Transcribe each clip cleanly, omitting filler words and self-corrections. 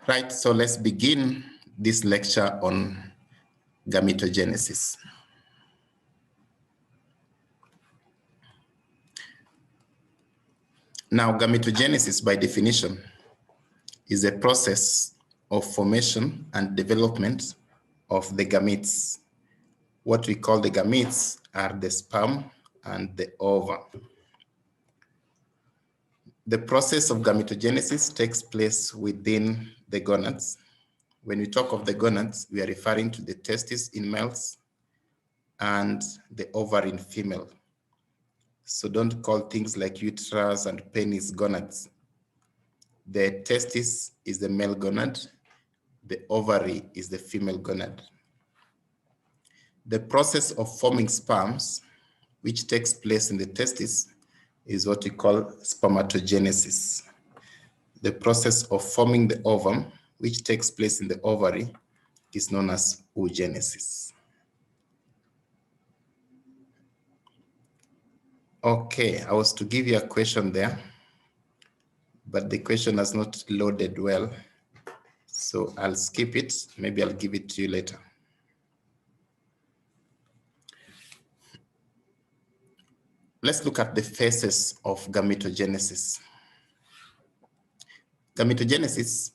Right, so let's begin this lecture on gametogenesis. Now, gametogenesis, by definition, is a process of formation and development of the gametes. What we call the gametes are the sperm and the ova. The process of gametogenesis takes place within the gonads. When we talk of the gonads, we are referring to the testis in males and the ovary in female. So don't call things like uterus and penis gonads. The testis is the male gonad, the ovary is the female gonad. The process of forming sperms, which takes place in the testis, is what we call spermatogenesis. The process of forming the ovum, which takes place in the ovary, is known as oogenesis. Okay, I was to give you a question there, but the question has not loaded well. So I'll skip it. Maybe I'll give it to you later. Let's look at the phases of gametogenesis. Gametogenesis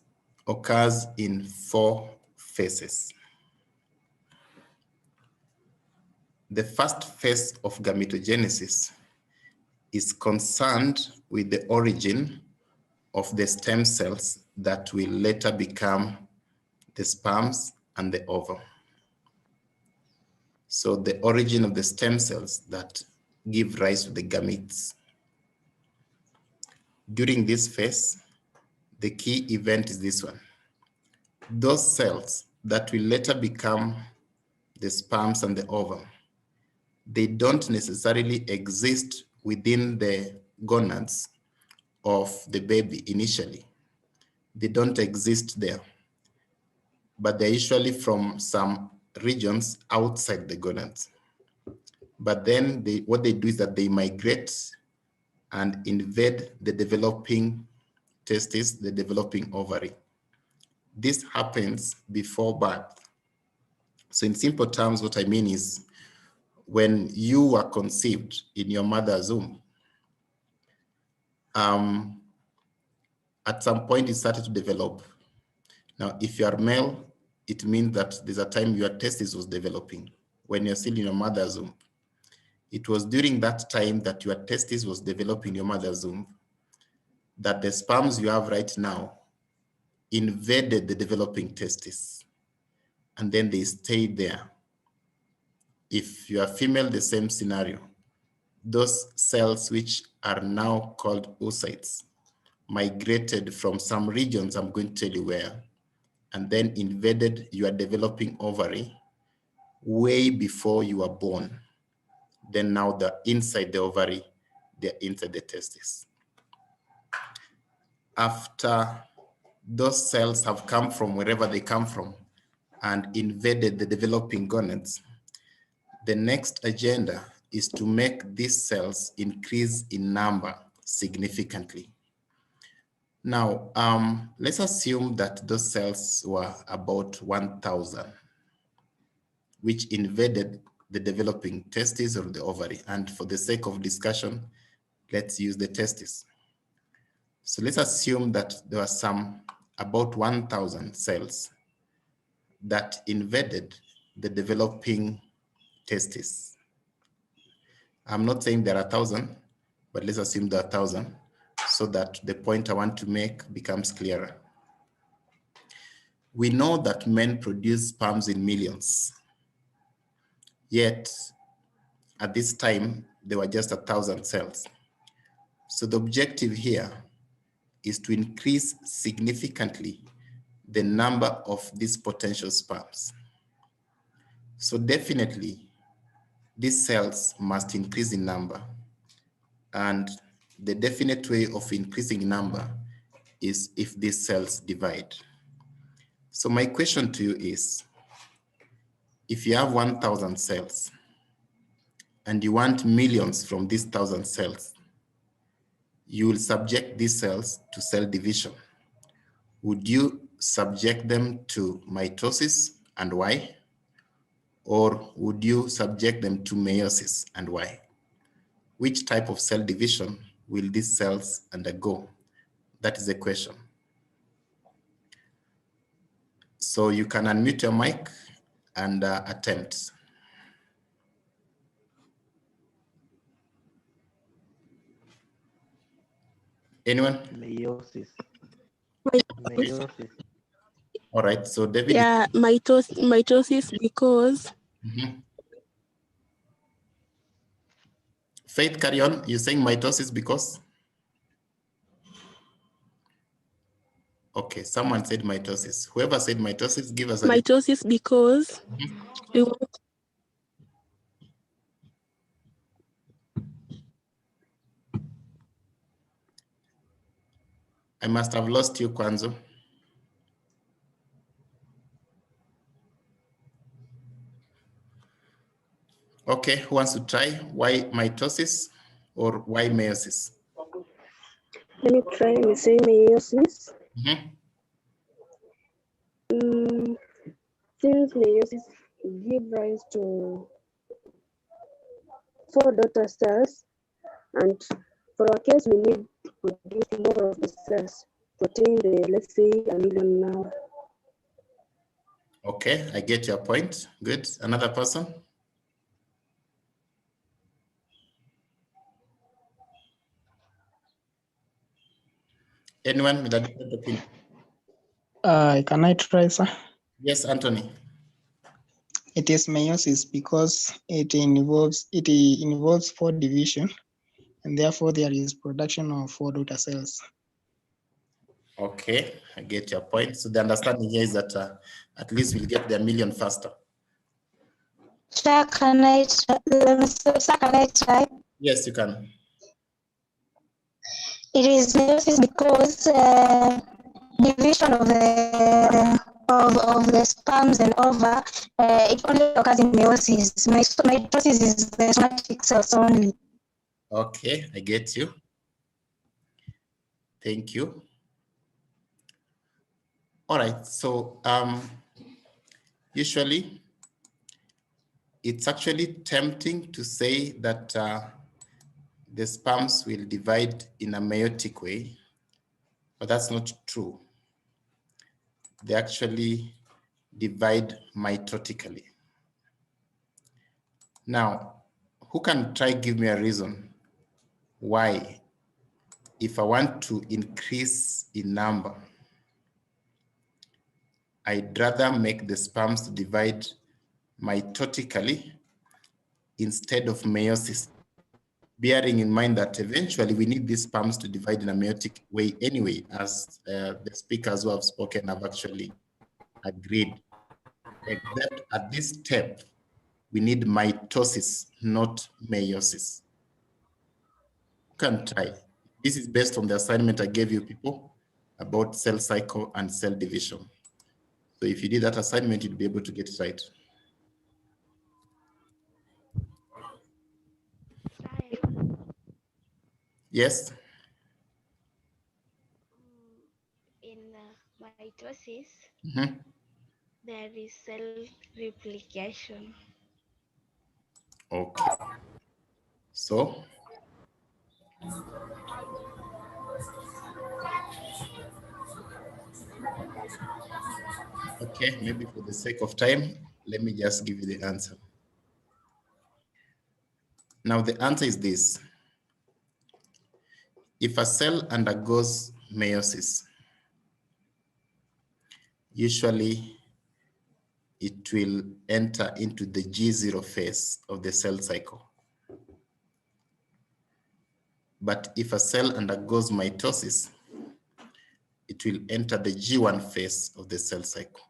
occurs in 4 phases. The first phase of gametogenesis is concerned with the origin of the stem cells that will later become the sperms and the ovum. So the origin of the stem cells that give rise to the gametes. During this phase, the key event is this one. Those cells that will later become the sperms and the ovum, they don't necessarily exist within the gonads of the baby initially. They don't exist there, but they're usually from some regions outside the gonads. But then what they do is that they migrate and invade the developing testis, the developing ovary. This happens before birth. So in simple terms, what I mean is when you were conceived in your mother's womb, at some point it started to develop. Now, if you are male, it means that there's a time your testis was developing when you're still in your mother's womb. It was during that time that your testis was developing in your mother's womb that the sperms you have right now invaded the developing testis, and then they stayed there. If you are female, the same scenario. Those cells which are now called oocytes migrated from some regions, I'm going to tell you where, and then invaded your developing ovary way before you were born. Then now they're inside the ovary, they're inside the testis. After those cells have come from wherever they come from and invaded the developing gonads, the next agenda is to make these cells increase in number significantly. Now, let's assume that those cells were about 1,000, which invaded the developing testis or the ovary. And for the sake of discussion, let's use the testis. So let's assume that there are about 1,000 cells that invaded the developing testis. I'm not saying there are 1,000, but let's assume there are 1,000 so that the point I want to make becomes clearer. We know that men produce sperms in millions, yet at this time, there were just 1,000 cells. So the objective here is to increase significantly the number of these potential sperms. So definitely, these cells must increase in number. And the definite way of increasing number is if these cells divide. So my question to you is, if you have 1,000 cells and you want millions from these 1,000 cells, you will subject these cells to cell division. Would you subject them to mitosis, and why? Or would you subject them to meiosis, and why? Which type of cell division will these cells undergo? That is the question. So you can unmute your mic and attempt. Anyone? Meiosis. Meiosis. All right, so David. Yeah, mitosis because. Faith, carry on. You're saying mitosis because? Okay, someone said mitosis. Whoever said mitosis, give us a mitosis because we want. I must have lost you, Kwanzo. Okay, who wants to try? Why mitosis or why meiosis? Let me try and say meiosis. Since meiosis gives rise to 4 daughter cells, and for our case, we need to produce more of the cells to attain the, let's say, 1 million now. Okay, I get your point. Good. Another person? Anyone with a different opinion? Can I try, sir? Yes, Anthony. It is meiosis because it involves 4 division, and therefore there is production of 4 daughter cells. Okay, I get your point. So the understanding here is that at least we'll get the 1 million faster. Sir, can I try? Yes, you can. It is meiosis because division of the sperms and ova, it only occurs in meiosis. Mitosis is the somatic cells only. Okay, I get you. Thank you. All right, so usually it's actually tempting to say that the sperms will divide in a meiotic way, but that's not true. They actually divide mitotically. Now, who can try give me a reason why, if I want to increase in number, I'd rather make the sperms to divide mitotically instead of meiosis, bearing in mind that eventually we need these sperms to divide in a meiotic way anyway, as the speakers who have spoken have actually agreed, except at this step, we need mitosis, not meiosis. You can try. This is based on the assignment I gave you people about cell cycle and cell division. So if you did that assignment, you'd be able to get it right. Yes? In mitosis, there is cell replication. Okay. So? Okay, maybe for the sake of time, let me just give you the answer. Now the answer is this. If a cell undergoes meiosis, usually it will enter into the G0 phase of the cell cycle. But if a cell undergoes mitosis, it will enter the G1 phase of the cell cycle.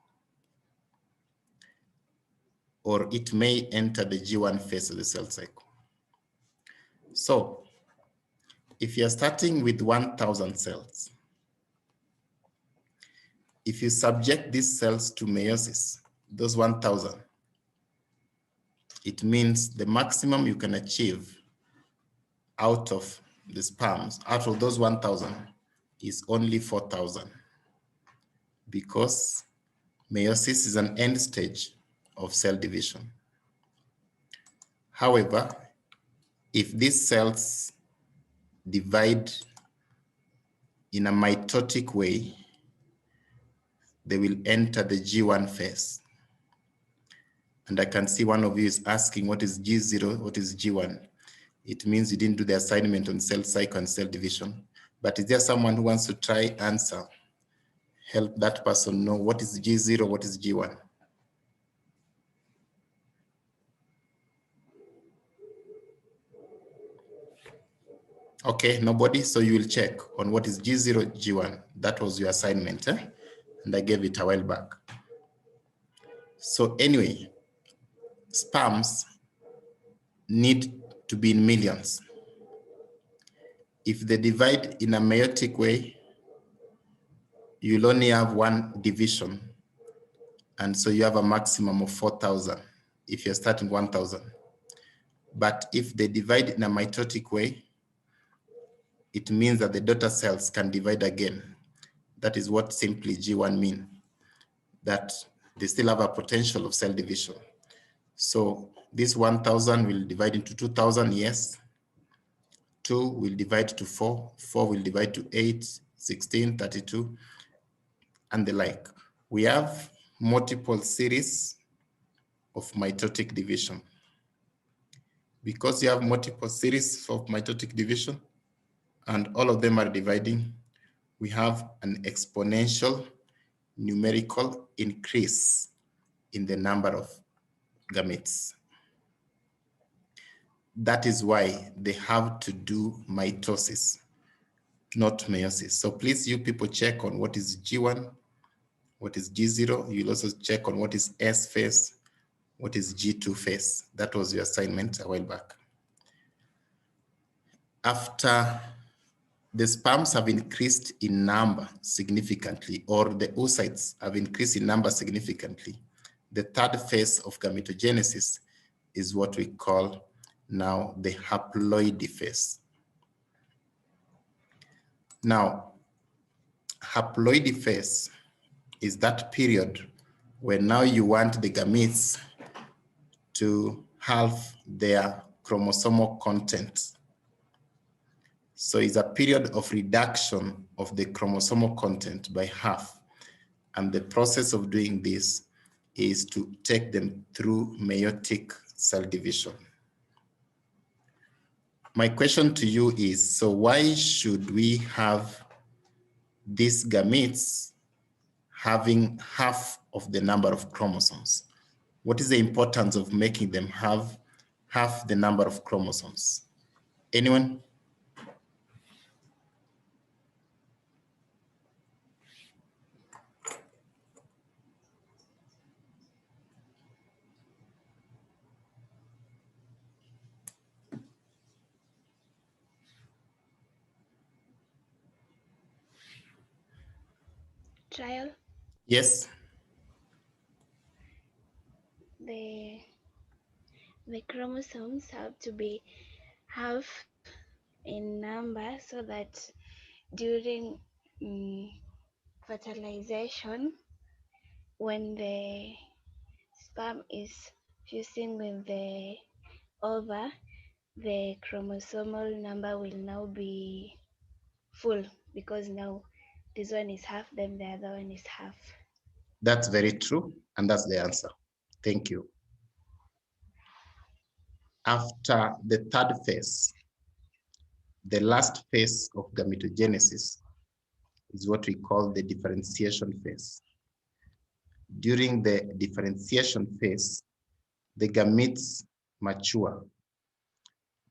Or it may enter the G1 phase of the cell cycle. So, if you're starting with 1,000 cells, if you subject these cells to meiosis, those 1,000, it means the maximum you can achieve out of the sperms, out of those 1,000, is only 4,000. because meiosis is an end stage of cell division. However, if these cells divide in a mitotic way, they will enter the G1 phase. And I can see one of you is asking, what is G0, what is G1? It means you didn't do the assignment on cell cycle and cell division. But is there someone who wants to try answer? Help that person know what is G0, what is G1? Okay, nobody, so you will check on what is G0, G1. That was your assignment, and I gave it a while back. So anyway, sperms need to be in millions. If they divide in a meiotic way, you'll only have one division. And so you have a maximum of 4,000 if you're starting 1,000. But if they divide in a mitotic way, it means that the daughter cells can divide again. That is what simply G1 means, that they still have a potential of cell division. So this 1,000 will divide into 2,000, yes. 2 will divide to 4, 4 will divide to 8, 16, 32, and the like. We have multiple series of mitotic division. Because you have multiple series of mitotic division, and all of them are dividing, we have an exponential numerical increase in the number of gametes. That is why they have to do mitosis, not meiosis. So please, you people, check on what is G1, what is G0. You'll also check on what is S phase, what is G2 phase. That was your assignment a while back. After the sperms have increased in number significantly, or the oocytes have increased in number significantly, the third phase of gametogenesis is what we call now the haploid phase. Now, haploid phase is that period where now you want the gametes to have their chromosomal content. So it's a period of reduction of the chromosomal content by half. And the process of doing this is to take them through meiotic cell division. My question to you is, so why should we have these gametes having half of the number of chromosomes? What is the importance of making them have half the number of chromosomes? Anyone? Trial. Yes. The chromosomes have to be half in number so that during fertilization, when the sperm is fusing with the ova, the chromosomal number will now be full, because now this one is half, then the other one is half. That's very true, and that's the answer. Thank you. After the third phase, the last phase of gametogenesis is what we call the differentiation phase. During the differentiation phase, the gametes mature,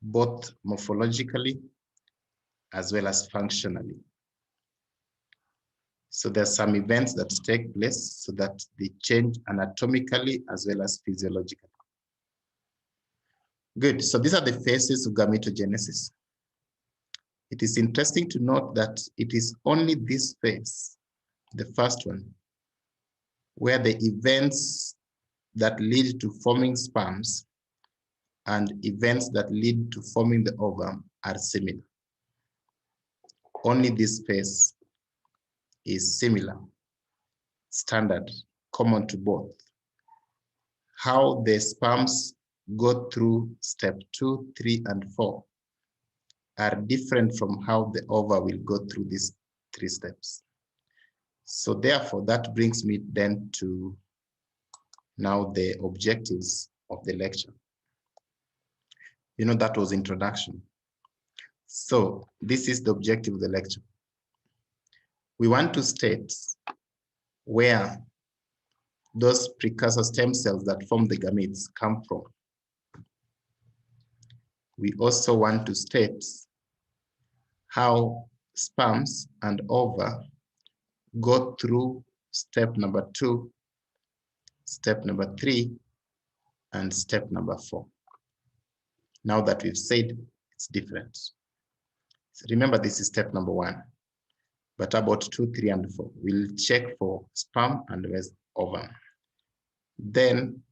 both morphologically as well as functionally. So there's some events that take place so that they change anatomically as well as physiologically. Good, so these are the phases of gametogenesis. It is interesting to note that it is only this phase, the first one, where the events that lead to forming sperms and events that lead to forming the ovum are similar. Only this phase is similar. standard, common to both. How the sperms go through step 2, 3, and 4 are different from how the ova will go through these 3 steps. So therefore, that brings me then to now the objectives of the lecture. You know, that was introduction. So this is the objective of the lecture. We want to state where those precursor stem cells that form the gametes come from. We also want to state how sperms and ova go through step number 2, step number 3, and step number 4. Now that we've said it's different. So remember, this is step number 1. But about 2, 3, and 4, we'll check for sperm and ova. Then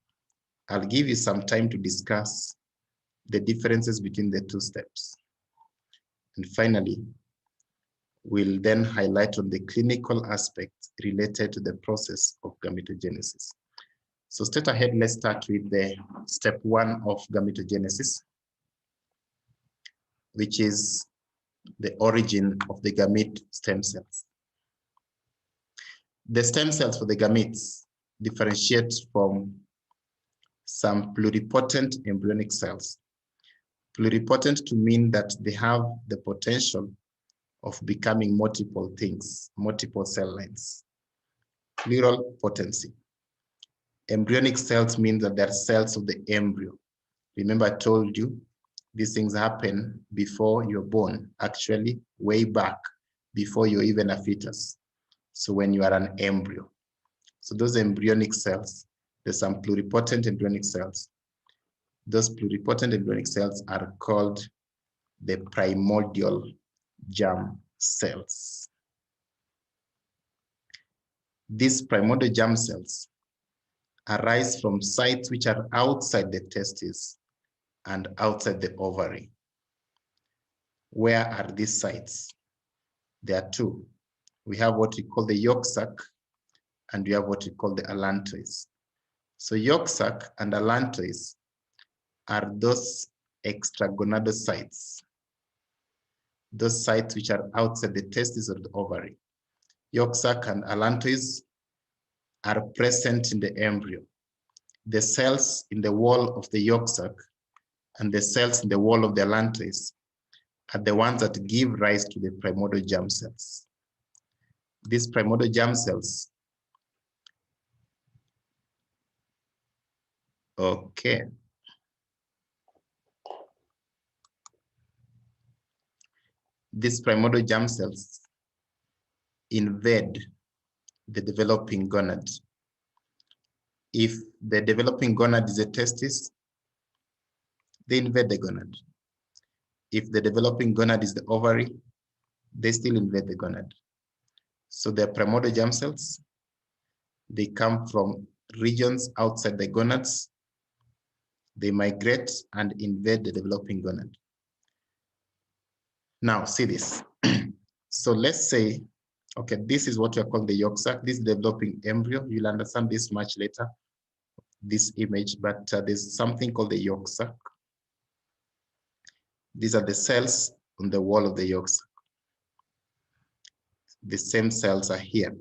I'll give you some time to discuss the differences between the 2 steps. And finally, we'll then highlight on the clinical aspects related to the process of gametogenesis. So straight ahead, let's start with the step 1 of gametogenesis, which is the origin of the gamete stem cells. The stem cells for the gametes differentiate from some pluripotent embryonic cells. Pluripotent to mean that they have the potential of becoming multiple things, multiple cell lines. Plural potency. Embryonic cells mean that they're cells of the embryo. Remember, I told you these things happen before you're born, actually way back before you're even a fetus. So when you are an embryo. So those embryonic cells, there's some pluripotent embryonic cells. Those pluripotent embryonic cells are called the primordial germ cells. These primordial germ cells arise from sites which are outside the testes and outside the ovary. Where are these sites? There are 2. We have what we call the yolk sac, and we have what we call the allantois. So yolk sac and allantois are those extragonadocytes, those sites which are outside the testes or the ovary. Yolk sac and allantois are present in the embryo. The cells in the wall of the yolk sac and the cells in the wall of the allantois are the ones that give rise to the primordial germ cells. These primordial germ cells, okay. These primordial germ cells invade the developing gonad. If the developing gonad is a testis, they invade the gonad. If the developing gonad is the ovary, they still invade the gonad. So they're primordial germ cells. They come from regions outside the gonads. They migrate and invade the developing gonad. Now, see this. So let's say, okay, this is what we are calling the yolk sac. This is developing embryo. You'll understand this much later, this image, but there's something called the yolk sac. These are the cells on the wall of the yolk sac. The same cells are here,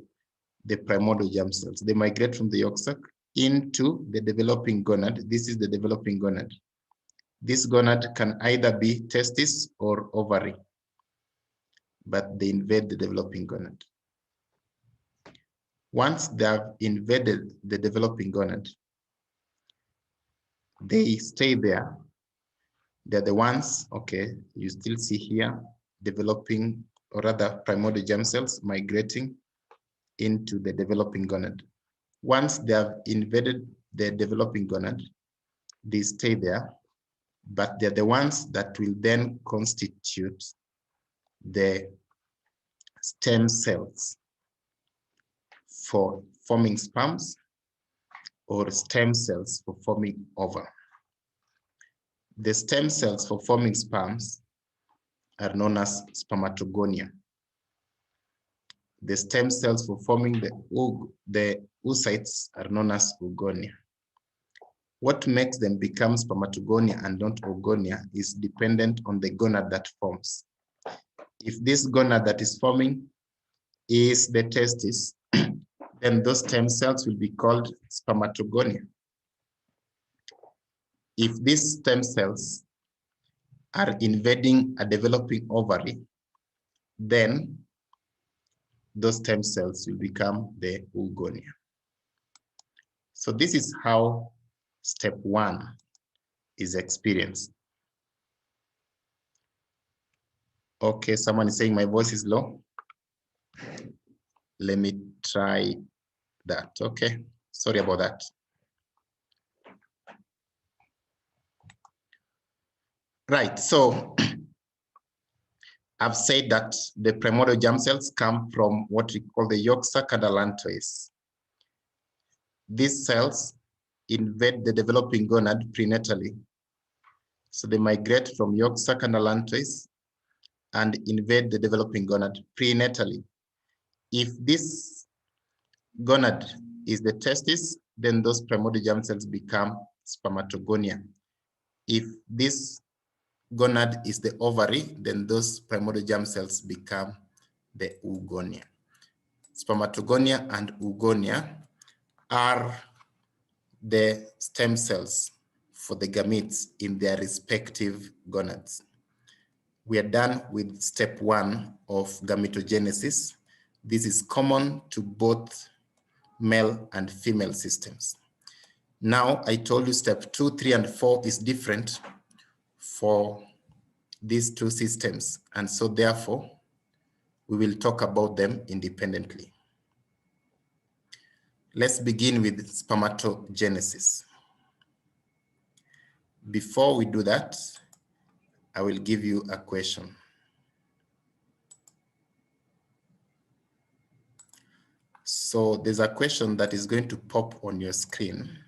the primordial germ cells. They migrate from the yolk sac into the developing gonad. This is the developing gonad. This gonad can either be testis or ovary, but they invade the developing gonad. Once they have invaded the developing gonad, they stay there. They're the ones, okay, you still see here, developing, or rather primordial germ cells migrating into the developing gonad. Once they have invaded the developing gonad, they stay there, but they're the ones that will then constitute the stem cells for forming sperms or stem cells for forming ova. The stem cells for forming sperms are known as spermatogonia. The stem cells for forming the oocytes are known as oogonia. What makes them become spermatogonia and not oogonia is dependent on the gonad that forms. If this gonad that is forming is the testis, then those stem cells will be called spermatogonia. If these stem cells are invading a developing ovary, then those stem cells will become the oogonia. So this is how step 1 is experienced. Okay, someone is saying my voice is low. Let me try that. Okay, sorry about that. Right, so I've said that the primordial germ cells come from what we call the yolk sac and allantois. These cells invade the developing gonad prenatally. So they migrate from yolk sac and allantois and invade the developing gonad prenatally. If this gonad is the testis, then those primordial germ cells become spermatogonia. If this gonad is the ovary, then those primordial germ cells become the oogonia. Spermatogonia and oogonia are the stem cells for the gametes in their respective gonads. We are done with step 1 of gametogenesis. This is common to both male and female systems. Now, I told you step 2, 3, and 4 is different for these two systems. And so therefore, we will talk about them independently. Let's begin with spermatogenesis. Before we do that, I will give you a question. So there's a question that is going to pop on your screen.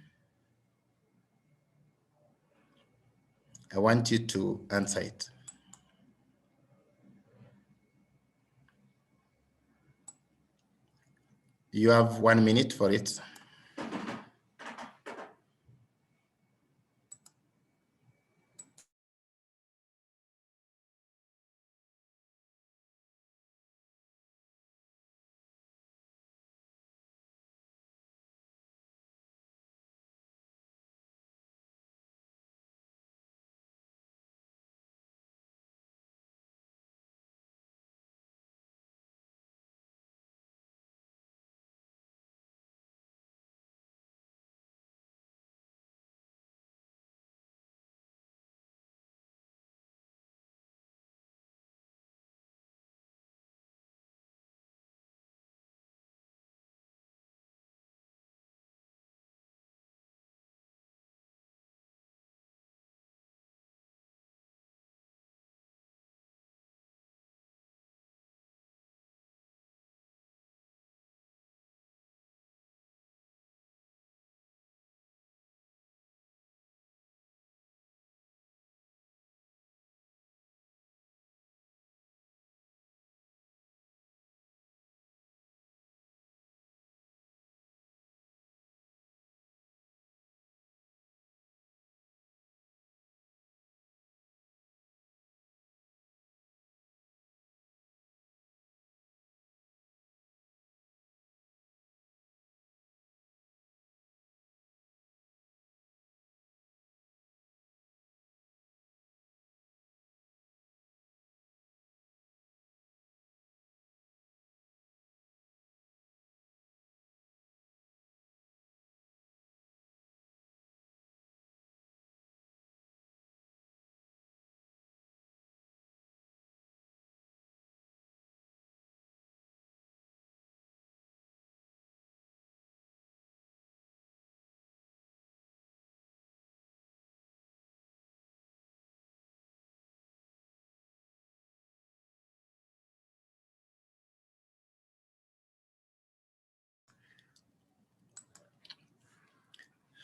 I want you to answer it. You have 1 minute for it.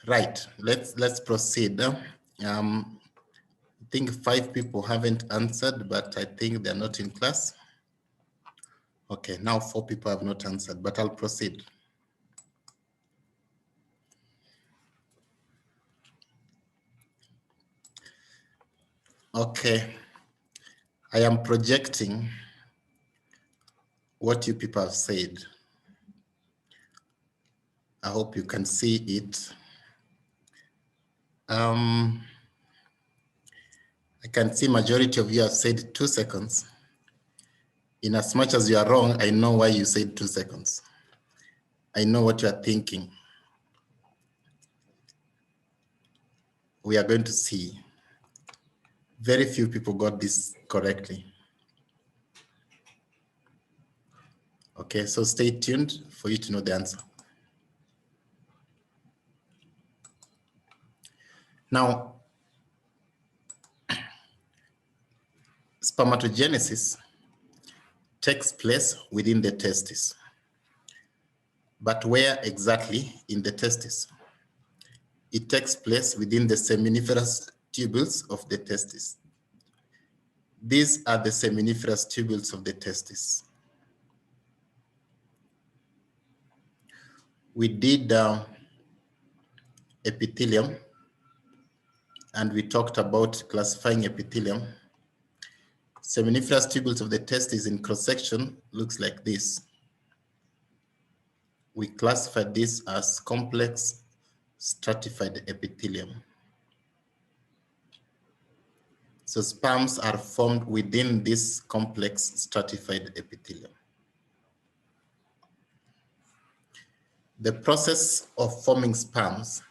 Right, let's proceed. I think 5 people haven't answered, but I think they're not in class. Okay, now 4 people have not answered, but I'll proceed. Okay, I am projecting what you people have said. I hope you can see it. I can see majority of you have said 2 seconds. In as much as you are wrong, I know why you said 2 seconds. I know what you are thinking. We are going to see. Very few people got this correctly. Okay, so stay tuned for you to know the answer. Now, spermatogenesis takes place within the testis. But where exactly in the testis? It takes place within the seminiferous tubules of the testis. These are the seminiferous tubules of the testis. We did epithelium, and we talked about classifying epithelium. Seminiferous tubules of the testis in cross-section looks like this. We classified this as complex stratified epithelium. So sperms are formed within this complex stratified epithelium. The process of forming sperms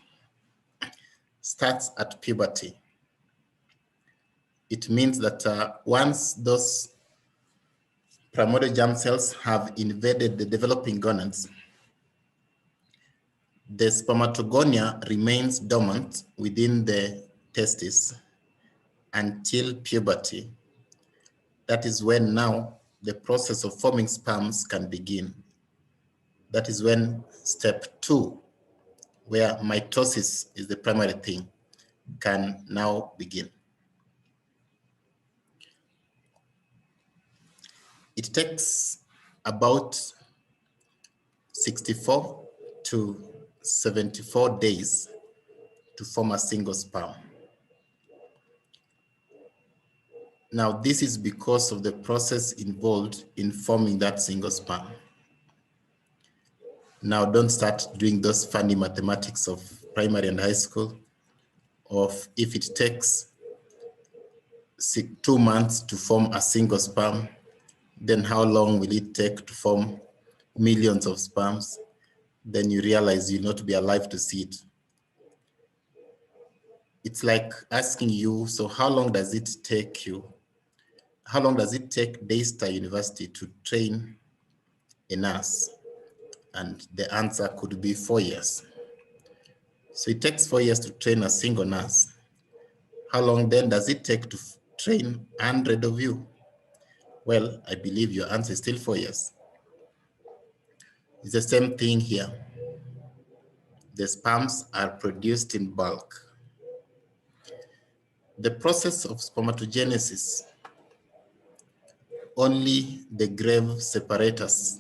starts at puberty. It means that once those primordial germ cells have invaded the developing gonads, the spermatogonia remains dormant within the testis until puberty. That is when now the process of forming sperms can begin. That is when step 2, where mitosis is the primary thing, can now begin. It takes about 64 to 74 days to form a single sperm. Now, this is because of the process involved in forming that single sperm. Now, don't start doing those funny mathematics of primary and high school, of if it takes 2 months to form a single sperm, then how long will it take to form millions of sperms? Then you realize you'll not be alive to see it. It's like asking you, so how long does it take you? How long does it take Daystar University to train a nurse? And the answer could be 4 years. So it takes 4 years to train a single nurse. How long then does it take to train 100 of you? Well, I believe your answer is still 4 years. It's the same thing here. The sperms are produced in bulk. The process of spermatogenesis, only the grave separates us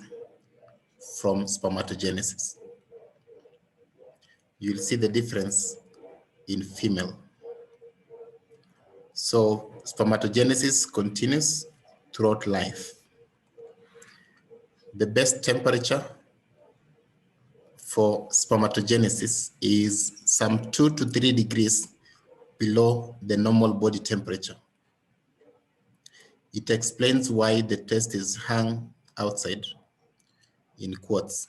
from spermatogenesis. You'll see the difference in female. So spermatogenesis continues throughout life. The best temperature for spermatogenesis is some 2 to 3 degrees below the normal body temperature. It explains why the testes hang outside in quotes,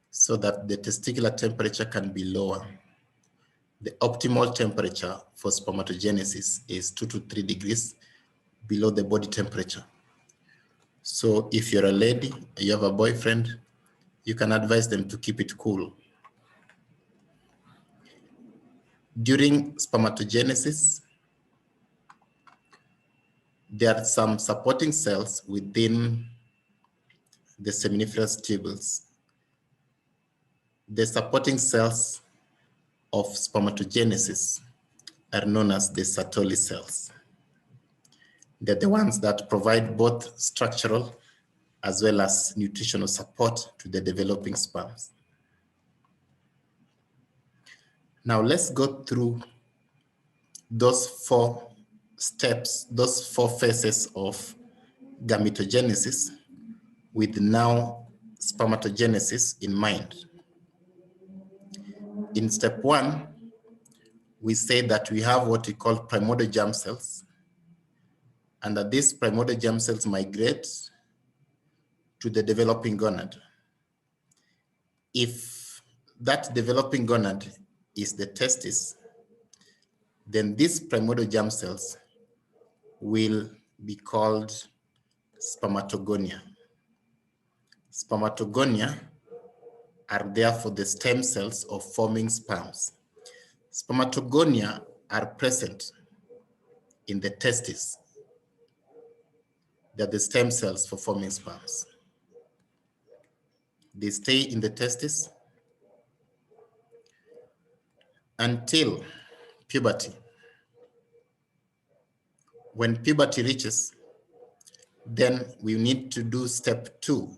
so that the testicular temperature can be lower. The optimal temperature for spermatogenesis is 2 to 3 degrees below the body temperature. So if you're a lady, you have a boyfriend, you can advise them to keep it cool. During spermatogenesis, there are some supporting cells within the seminiferous tubules. The supporting cells of spermatogenesis are known as the Sertoli cells. They're the ones that provide both structural as well as nutritional support to the developing sperms. Now let's go through those 4 steps, those 4 phases of gametogenesis with now spermatogenesis in mind. In step 1, we say that we have what we call primordial germ cells, and that these primordial germ cells migrate to the developing gonad. If that developing gonad is the testis, then these primordial germ cells will be called spermatogonia. Spermatogonia are therefore the stem cells of forming sperms. Spermatogonia are present in the testis. They're the stem cells for forming sperms. They stay in the testis until puberty. When puberty reaches, then we need to do step 2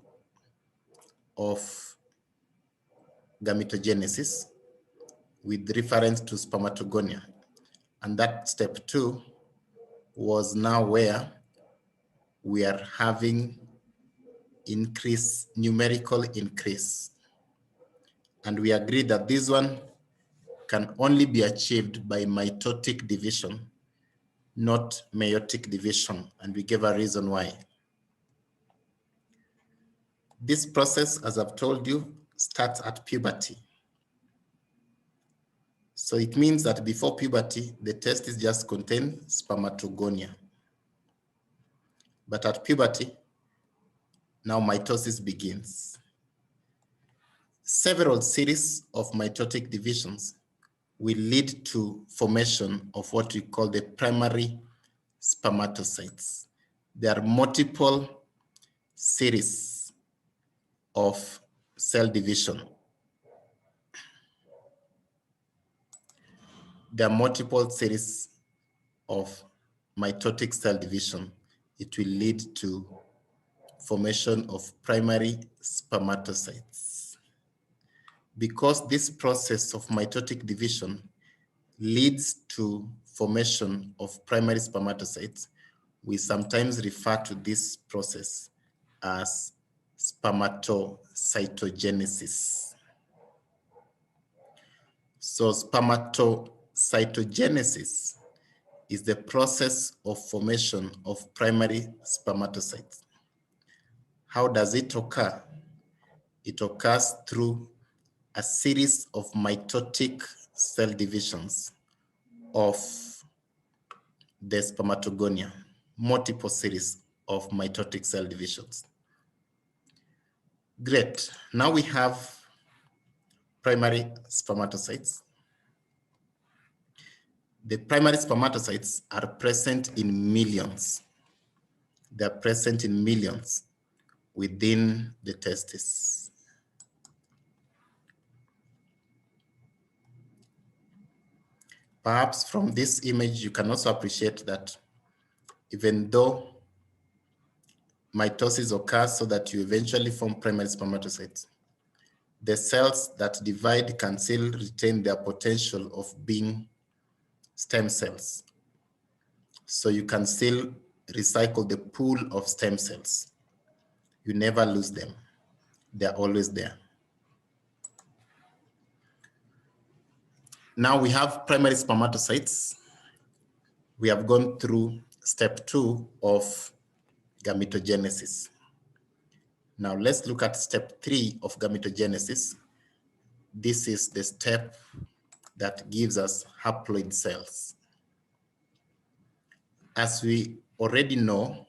of gametogenesis with reference to spermatogonia. And that step 2 was now where we are having numerical increase. And we agree that this one can only be achieved by mitotic division, not meiotic division. And we gave a reason why. This process, as I've told you, starts at puberty. So it means that before puberty, the testis just contain spermatogonia. But at puberty, now mitosis begins. Several series of mitotic divisions will lead to formation of what we call the primary spermatocytes. There are multiple series of cell division. There are multiple series of mitotic cell division. It will lead to formation of primary spermatocytes. Because this process of mitotic division leads to formation of primary spermatocytes, we sometimes refer to this process as spermatocytogenesis. So spermatocytogenesis is the process of formation of primary spermatocytes. How does it occur? It occurs through a series of mitotic cell divisions of the spermatogonia, multiple series of mitotic cell divisions. Great. Now we have primary spermatocytes. The primary spermatocytes are present in millions. They're present in millions within the testis. Perhaps from this image, you can also appreciate that even though mitosis occurs so that you eventually form primary spermatocytes, the cells that divide can still retain their potential of being stem cells. So you can still recycle the pool of stem cells. You never lose them. They're always there. Now we have primary spermatocytes. We have gone through step 2 of gametogenesis. Now let's look at step 3 of gametogenesis. This is the step that gives us haploid cells. As we already know,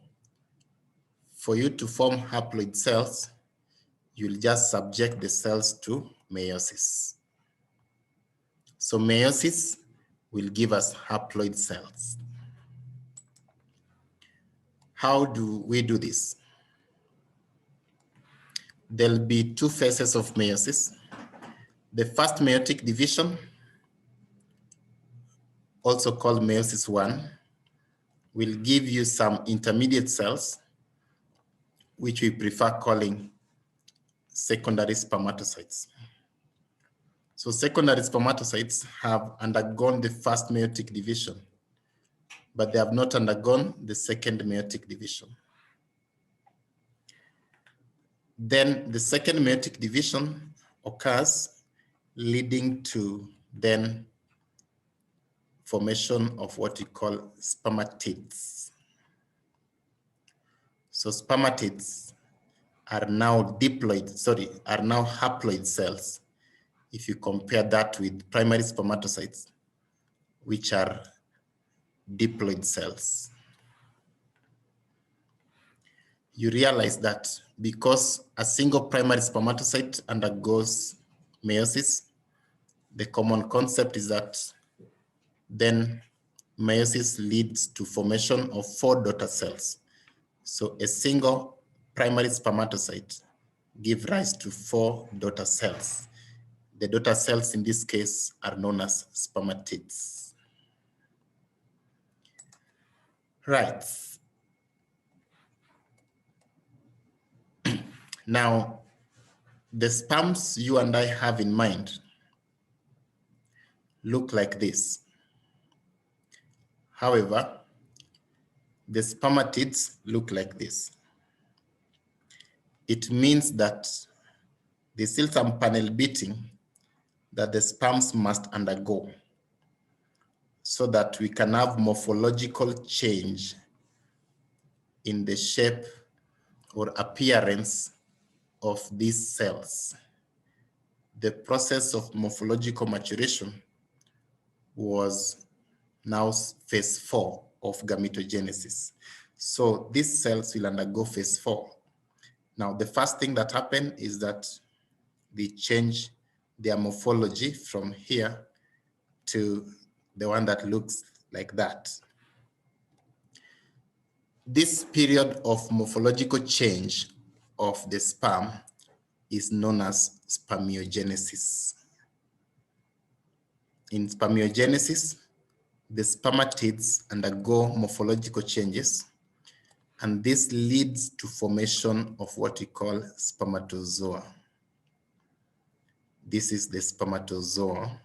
for you to form haploid cells, you'll just subject the cells to meiosis. So meiosis will give us haploid cells. How do we do this? There'll be 2 phases of meiosis. The first meiotic division, also called meiosis 1, will give you some intermediate cells which we prefer calling secondary spermatocytes. So secondary spermatocytes have undergone the first meiotic division, but they have not undergone the second meiotic division. Then the second meiotic division occurs, leading to then formation of what we call spermatids. So spermatids are now haploid cells if you compare that with primary spermatocytes, which are diploid cells. You realize that because a single primary spermatocyte undergoes meiosis, the common concept is that then meiosis leads to formation of 4 daughter cells. So a single primary spermatocyte gives rise to 4 daughter cells. The daughter cells in this case are known as spermatids. Right. Now, the sperms you and I have in mind look like this. However, the spermatids look like this. It means that there's still some panel beating that the sperms must undergo so that we can have morphological change in the shape or appearance of these cells. The process of morphological maturation was now phase 4 of gametogenesis. So these cells will undergo phase 4. Now, the first thing that happened is that they change their morphology from here to the one that looks like that. This period of morphological change of the sperm is known as spermiogenesis. In spermiogenesis, the spermatids undergo morphological changes, and this leads to formation of what we call spermatozoa. This is the spermatozoa.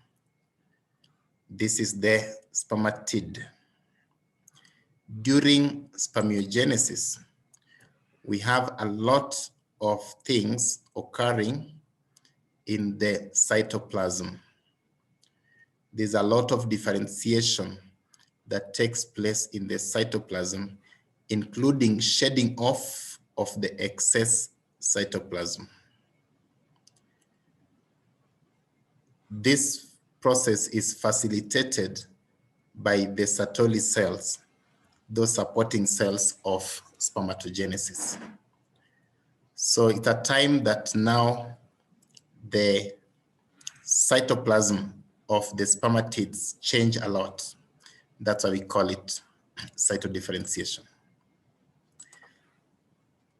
This is the spermatid. During spermiogenesis, we have a lot of things occurring in the cytoplasm. There's a lot of differentiation that takes place in the cytoplasm, including shedding off of the excess cytoplasm. This process is facilitated by the Sertoli cells, those supporting cells of spermatogenesis. So it's a time that now the cytoplasm of the spermatids change a lot. That's why we call it cytodifferentiation.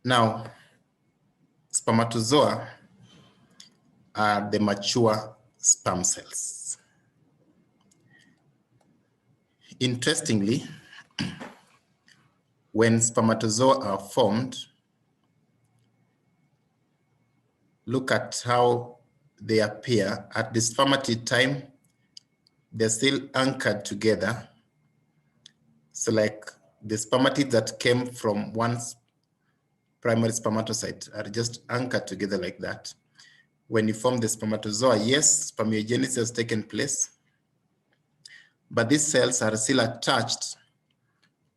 Now, spermatozoa are the mature sperm cells. Interestingly, when spermatozoa are formed, look at how they appear. At the spermatid time, they're still anchored together. So like the spermatids that came from one primary spermatocyte are just anchored together like that. When you form the spermatozoa, yes, spermiogenesis has taken place, but these cells are still attached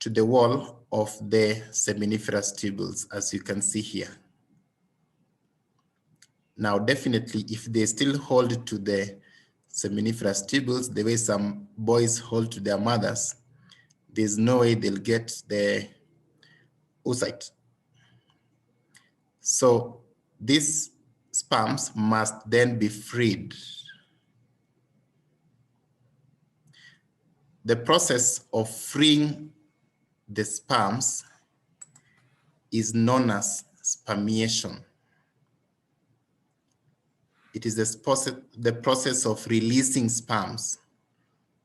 to the wall of the seminiferous tubules, as you can see here. Now, definitely, if they still hold to the seminiferous tubules the way some boys hold to their mothers, there's no way they'll get the oocyte. So these sperms must then be freed. The process of freeing the sperms is known as spermiation. It is the process of releasing sperms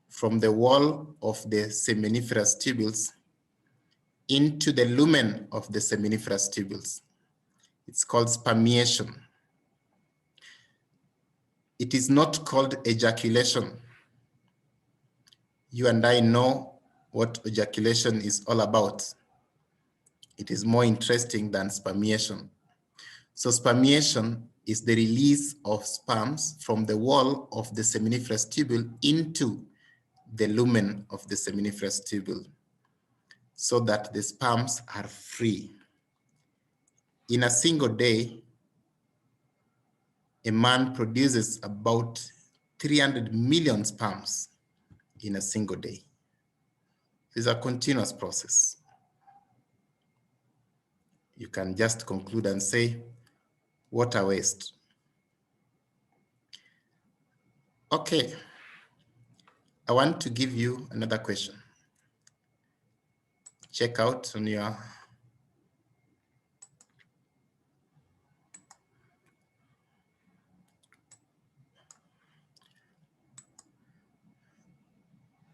from the wall of the seminiferous tubules into the lumen of the seminiferous tubules. It's called spermiation. It is not called ejaculation. You and I know what ejaculation is all about. It is more interesting than spermiation. So spermiation is the release of sperms from the wall of the seminiferous tubule into the lumen of the seminiferous tubule so that the sperms are free. In a single day, a man produces about 300 million sperms in a single day. It's a continuous process. You can just conclude and say, what a waste. Okay, I want to give you another question. Check out on your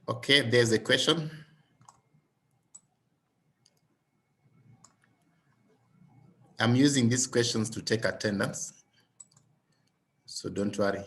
okay, there's a question. I'm using these questions to take attendance, so don't worry.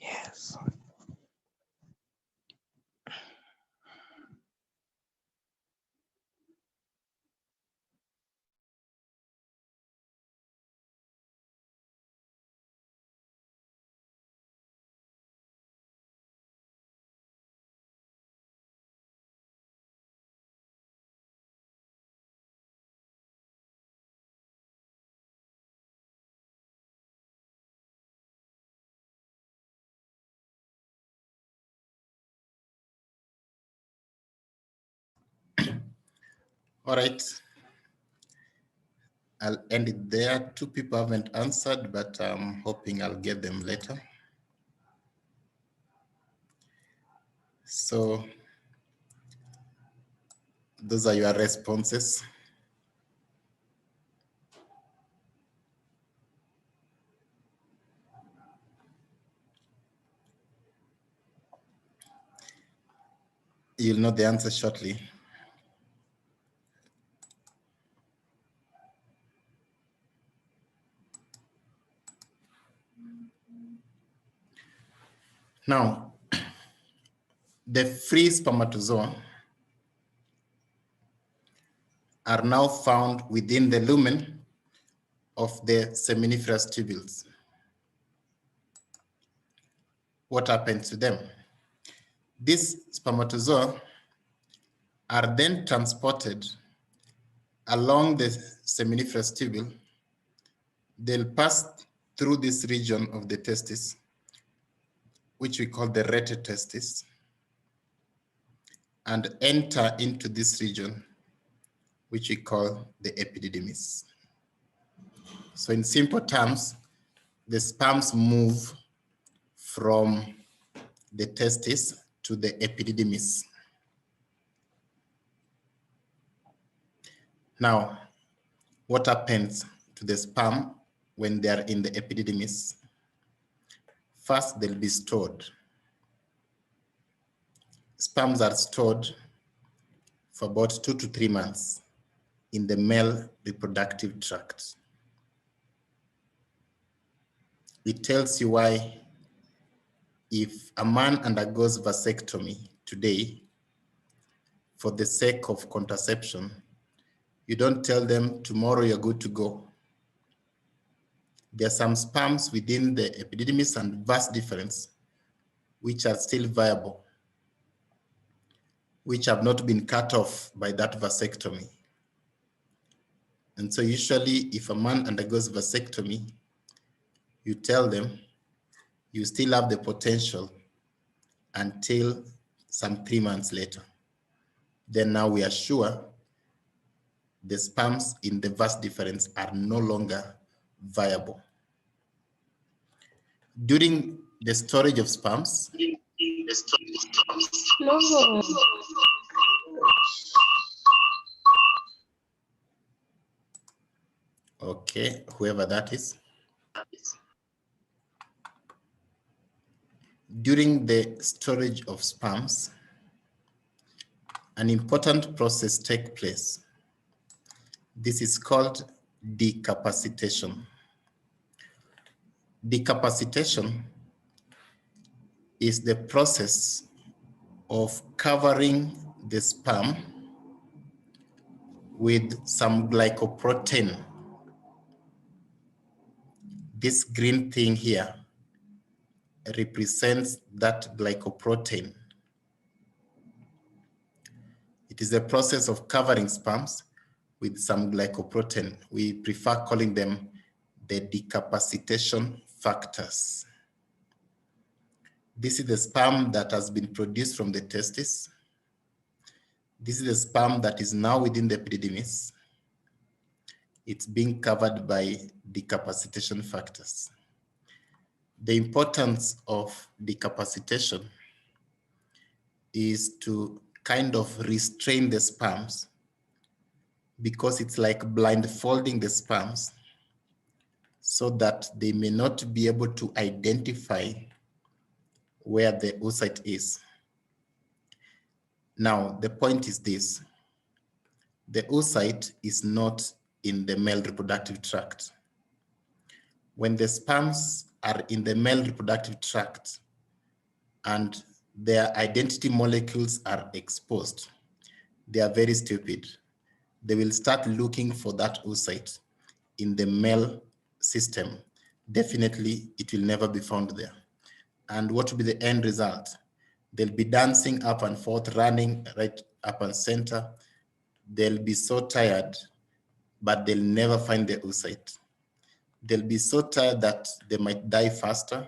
Yes. All right, I'll end it there. Two people haven't answered, but I'm hoping I'll get them later. So those are your responses. You'll know the answer shortly. Now, the free spermatozoa are now found within the lumen of the seminiferous tubules. What happens to them? These spermatozoa are then transported along the seminiferous tubule. They'll pass through this region of the testis, which we call the rete testis, and enter into this region, which we call the epididymis. So in simple terms, the sperms move from the testis to the epididymis. Now, what happens to the sperm when they are in the epididymis? First, they'll be stored. Sperms are stored for about 2 to 3 months in the male reproductive tract. It tells you why, if a man undergoes vasectomy today for the sake of contraception, you don't tell them tomorrow you're good to go. There are some sperms within the epididymis and vas deferens which are still viable, which have not been cut off by that vasectomy. And so usually if a man undergoes vasectomy, you tell them you still have the potential until some 3 months later. Then now we are sure the sperms in the vas deferens are no longer viable. During the storage of sperms, No. okay, whoever that is, during the storage of sperms, an important process takes place. This is called decapacitation. Decapacitation is the process of covering the sperm with some glycoprotein. This green thing here represents that glycoprotein. It is a process of covering sperms with some glycoprotein. We prefer calling them the decapacitation factors. This is the sperm that has been produced from the testis. This is the sperm that is now within the epididymis. It's being covered by decapacitation factors. The importance of decapacitation is to kind of restrain the sperms, because it's like blindfolding the sperms so that they may not be able to identify where the oocyte is. Now, the point is this: the oocyte is not in the male reproductive tract. When the sperms are in the male reproductive tract and their identity molecules are exposed, they are very stupid. They will start looking for that oocyte in the male system. Definitely, it will never be found there. And what will be the end result? They'll be dancing up and forth, running right up and center. They'll be so tired, but they'll never find the oocyte. They'll be so tired that they might die faster,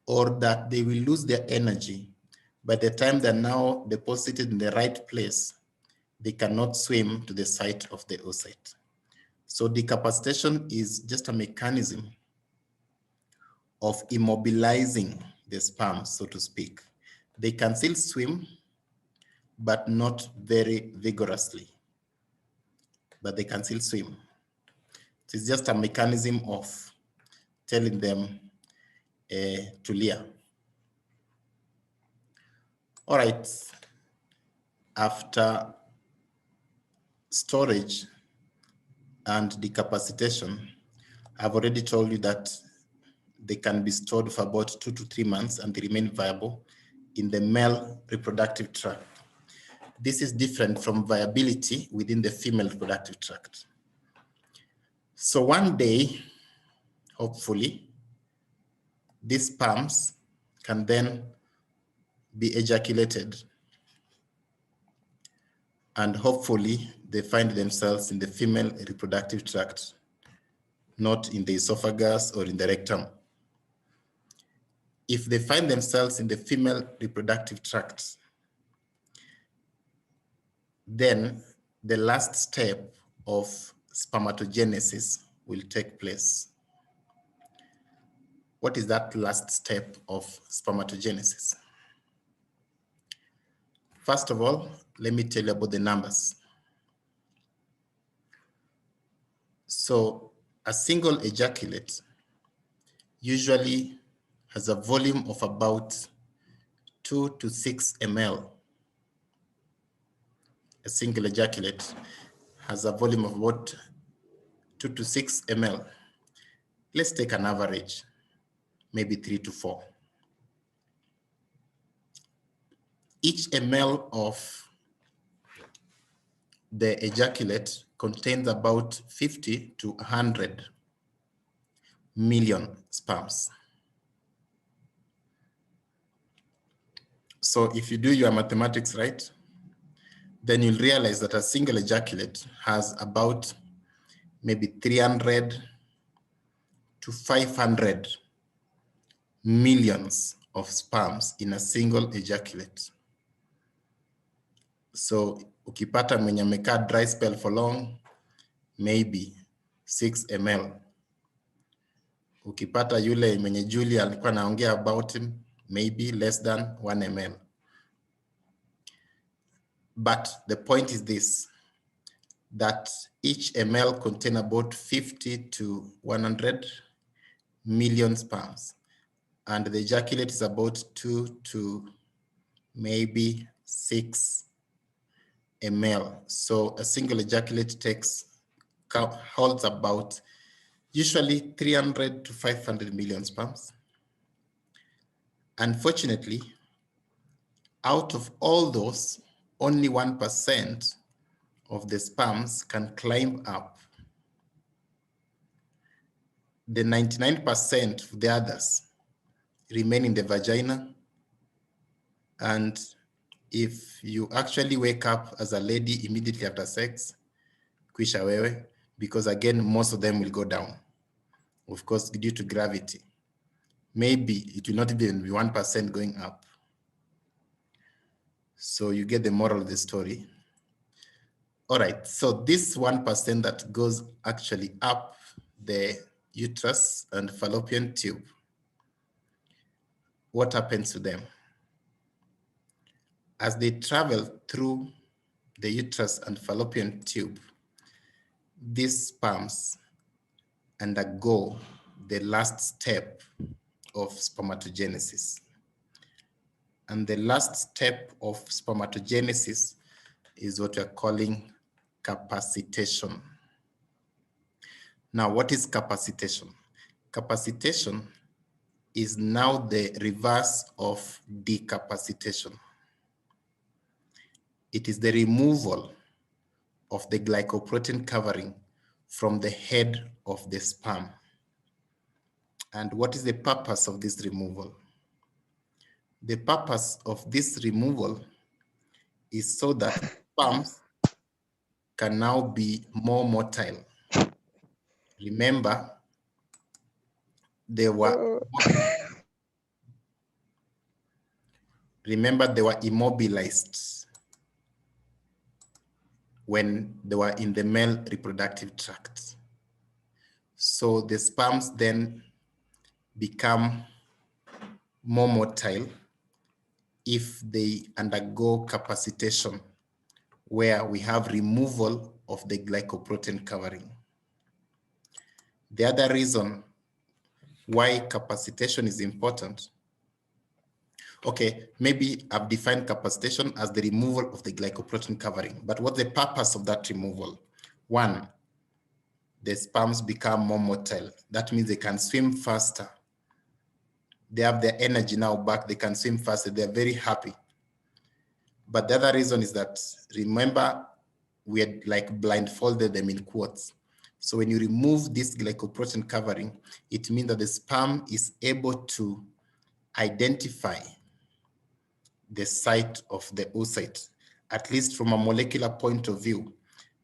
or that they will lose their energy. By the time they're now deposited in the right place, they cannot swim to the site of the oocyte. So decapacitation is just a mechanism of immobilizing the sperm, so to speak. They can still swim, but not very vigorously, but they can still swim. It's just a mechanism of telling them to leer. All right, after storage and decapacitation, I've already told you that they can be stored for about 2 to 3 months and they remain viable in the male reproductive tract. This is different from viability within the female reproductive tract. So one day, hopefully, these sperms can then be ejaculated, and hopefully they find themselves in the female reproductive tract, not in the esophagus or in the rectum. If they find themselves in the female reproductive tract, then the last step of spermatogenesis will take place. What is that last step of spermatogenesis? First of all, let me tell you about the numbers. So a single ejaculate usually has a volume of about 2 to 6 ml. A single ejaculate has a volume of about 2 to 6 ml. Let's take an average, maybe 3 to 4. Each ml of the ejaculate contains about 50 to 100 million sperms. So if you do your mathematics right, then you'll realize that a single ejaculate has about maybe 300 to 500 millions of sperms in a single ejaculate. So ukipata mwenye amekaa dry spell for long, maybe 6 ml. Ukipata yule mwenye Julia alikuwa anaongea about him, maybe less than 1 ml. But the point is this, that each ml contain about 50 to 100 million sperms, and the ejaculate is about 2 to maybe 6 ml. So a single ejaculate holds about usually 300 to 500 million sperms. Unfortunately, out of all those, only 1% of the sperms can climb up. The 99% of the others remain in the vagina. And if you actually wake up as a lady immediately after sex, kwisha wewe, because again, most of them will go down, of course, due to gravity. Maybe it will not even be 1% going up. So you get the moral of the story. All right, so this 1% that goes actually up the uterus and fallopian tube, what happens to them? As they travel through the uterus and fallopian tube, these sperms undergo the last step of spermatogenesis. And the last step of spermatogenesis is what we're calling capacitation. Now, what is capacitation? Capacitation is now the reverse of decapacitation. It is the removal of the glycoprotein covering from the head of the sperm. And what is the purpose of this removal? The purpose of this removal is so that sperms can now be more motile. Remember, they were immobilized when they were in the male reproductive tract. So the sperms then become more motile if they undergo capacitation, where we have removal of the glycoprotein covering. The other reason why capacitation is important, Okay, maybe I've defined capacitation as the removal of the glycoprotein covering, but what's the purpose of that removal? One, the sperms become more motile. That means they can swim faster. They have their energy now back, they can swim faster, they're very happy. But the other reason is that, remember, we had like blindfolded them in quotes. So when you remove this glycoprotein covering, it means that the sperm is able to identify the site of the oocyte, at least from a molecular point of view.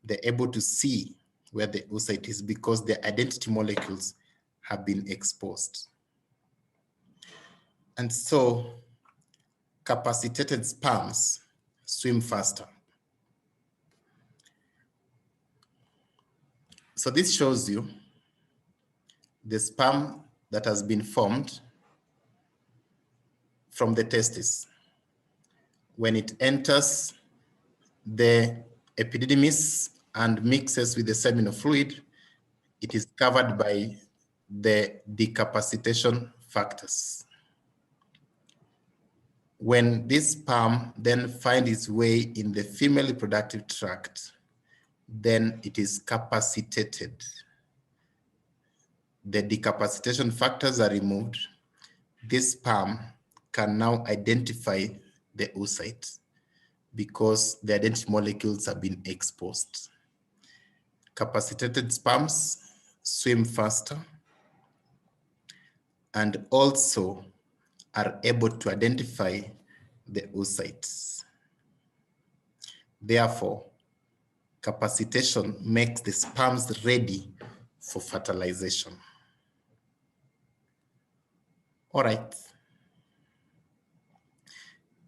They're able to see where the oocyte is because the identity molecules have been exposed. And so capacitated sperms swim faster. So this shows you the sperm that has been formed from the testis. When it enters the epididymis and mixes with the seminal fluid, it is covered by the decapacitation factors. When this sperm then finds its way in the female reproductive tract, then it is capacitated. The decapacitation factors are removed. This sperm can now identify the oocyte because the identity molecules have been exposed. Capacitated sperms swim faster and also are able to identify the oocytes. Therefore, capacitation makes the sperms ready for fertilization. All right.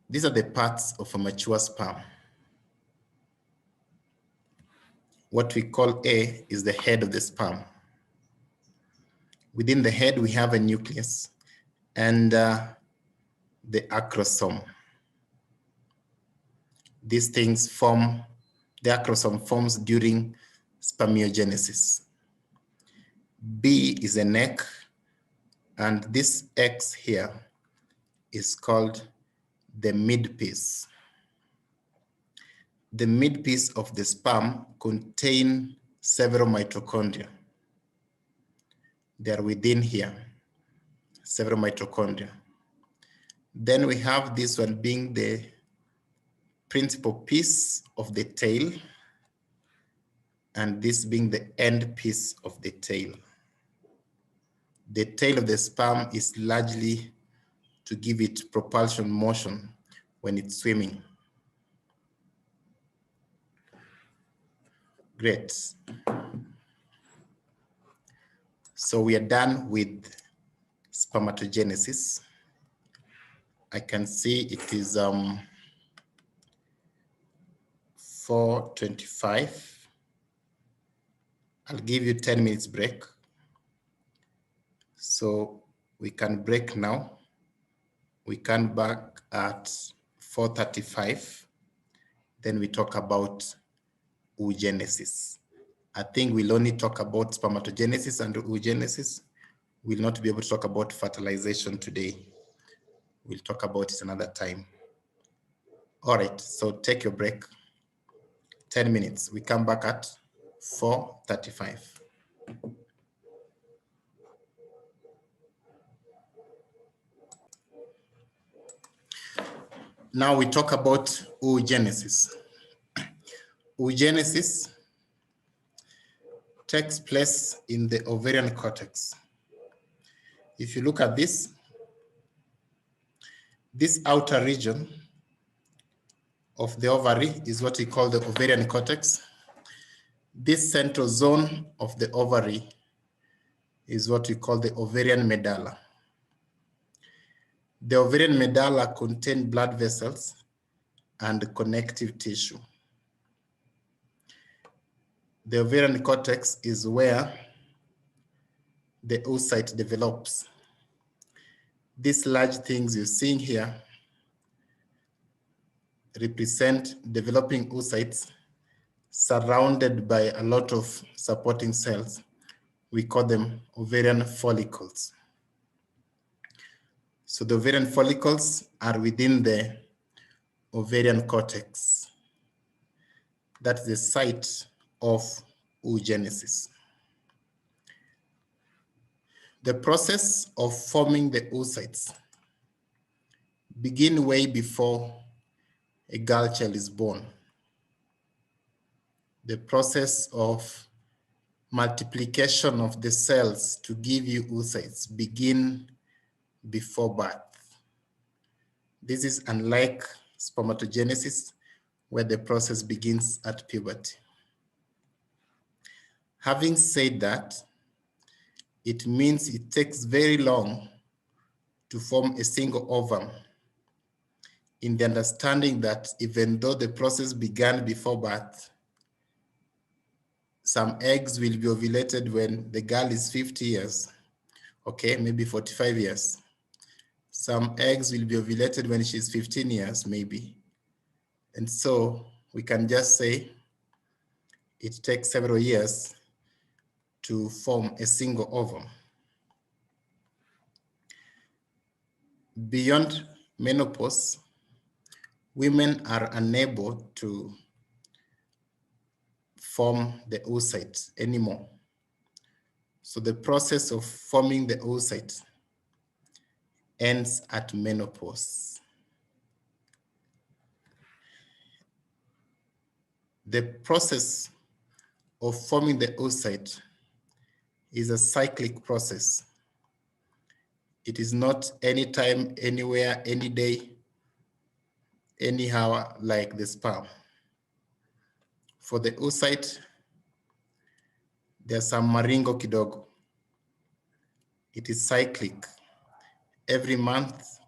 These are the parts of a mature sperm. What we call A is the head of the sperm. Within the head, we have a nucleus and the acrosome. These things form, the acrosome forms during spermiogenesis. B is a neck, and this X here is called the midpiece. The midpiece of the sperm contain several mitochondria. They are within here, several mitochondria. Then we have this one being the principal piece of the tail, and this being the end piece of the tail. The tail of the sperm is largely to give it propulsion motion when it's swimming. Great. So we are done with spermatogenesis. I can see it is 4:25. I'll give you 10 minutes break. So we can break now. We come back at 4:35. Then we talk about oogenesis. I think we'll only talk about spermatogenesis and oogenesis. We'll not be able to talk about fertilization today. We'll talk about it another time. All right, so take your break. 10 minutes. We come back at 4:35. Now we talk about oogenesis. Oogenesis takes place in the ovarian cortex. If you look at this outer region of the ovary is what we call the ovarian cortex. This central zone of the ovary is what we call the ovarian medulla. The ovarian medulla contains blood vessels and connective tissue. The ovarian cortex is where the oocyte develops. These large things you're seeing here represent developing oocytes surrounded by a lot of supporting cells. We call them ovarian follicles. So the ovarian follicles are within the ovarian cortex. That's the site of oogenesis. The process of forming the oocytes begin way before a girl child is born. The process of multiplication of the cells to give you oocytes begin before birth. This is unlike spermatogenesis, where the process begins at puberty. Having said that, it means it takes very long to form a single ovum, in the understanding that even though the process began before birth, some eggs will be ovulated when the girl is 50 years, okay, maybe 45 years. Some eggs will be ovulated when she's 15 years, maybe. And so we can just say it takes several years to form a single ovum. Beyond menopause, women are unable to form the oocyte anymore. So the process of forming the oocyte ends at menopause. The process of forming the oocyte is a cyclic process. It is not anytime, anywhere, any day, anyhow, like the sperm. For the oocyte, there's some maringo kidogo. It is cyclic. Every month,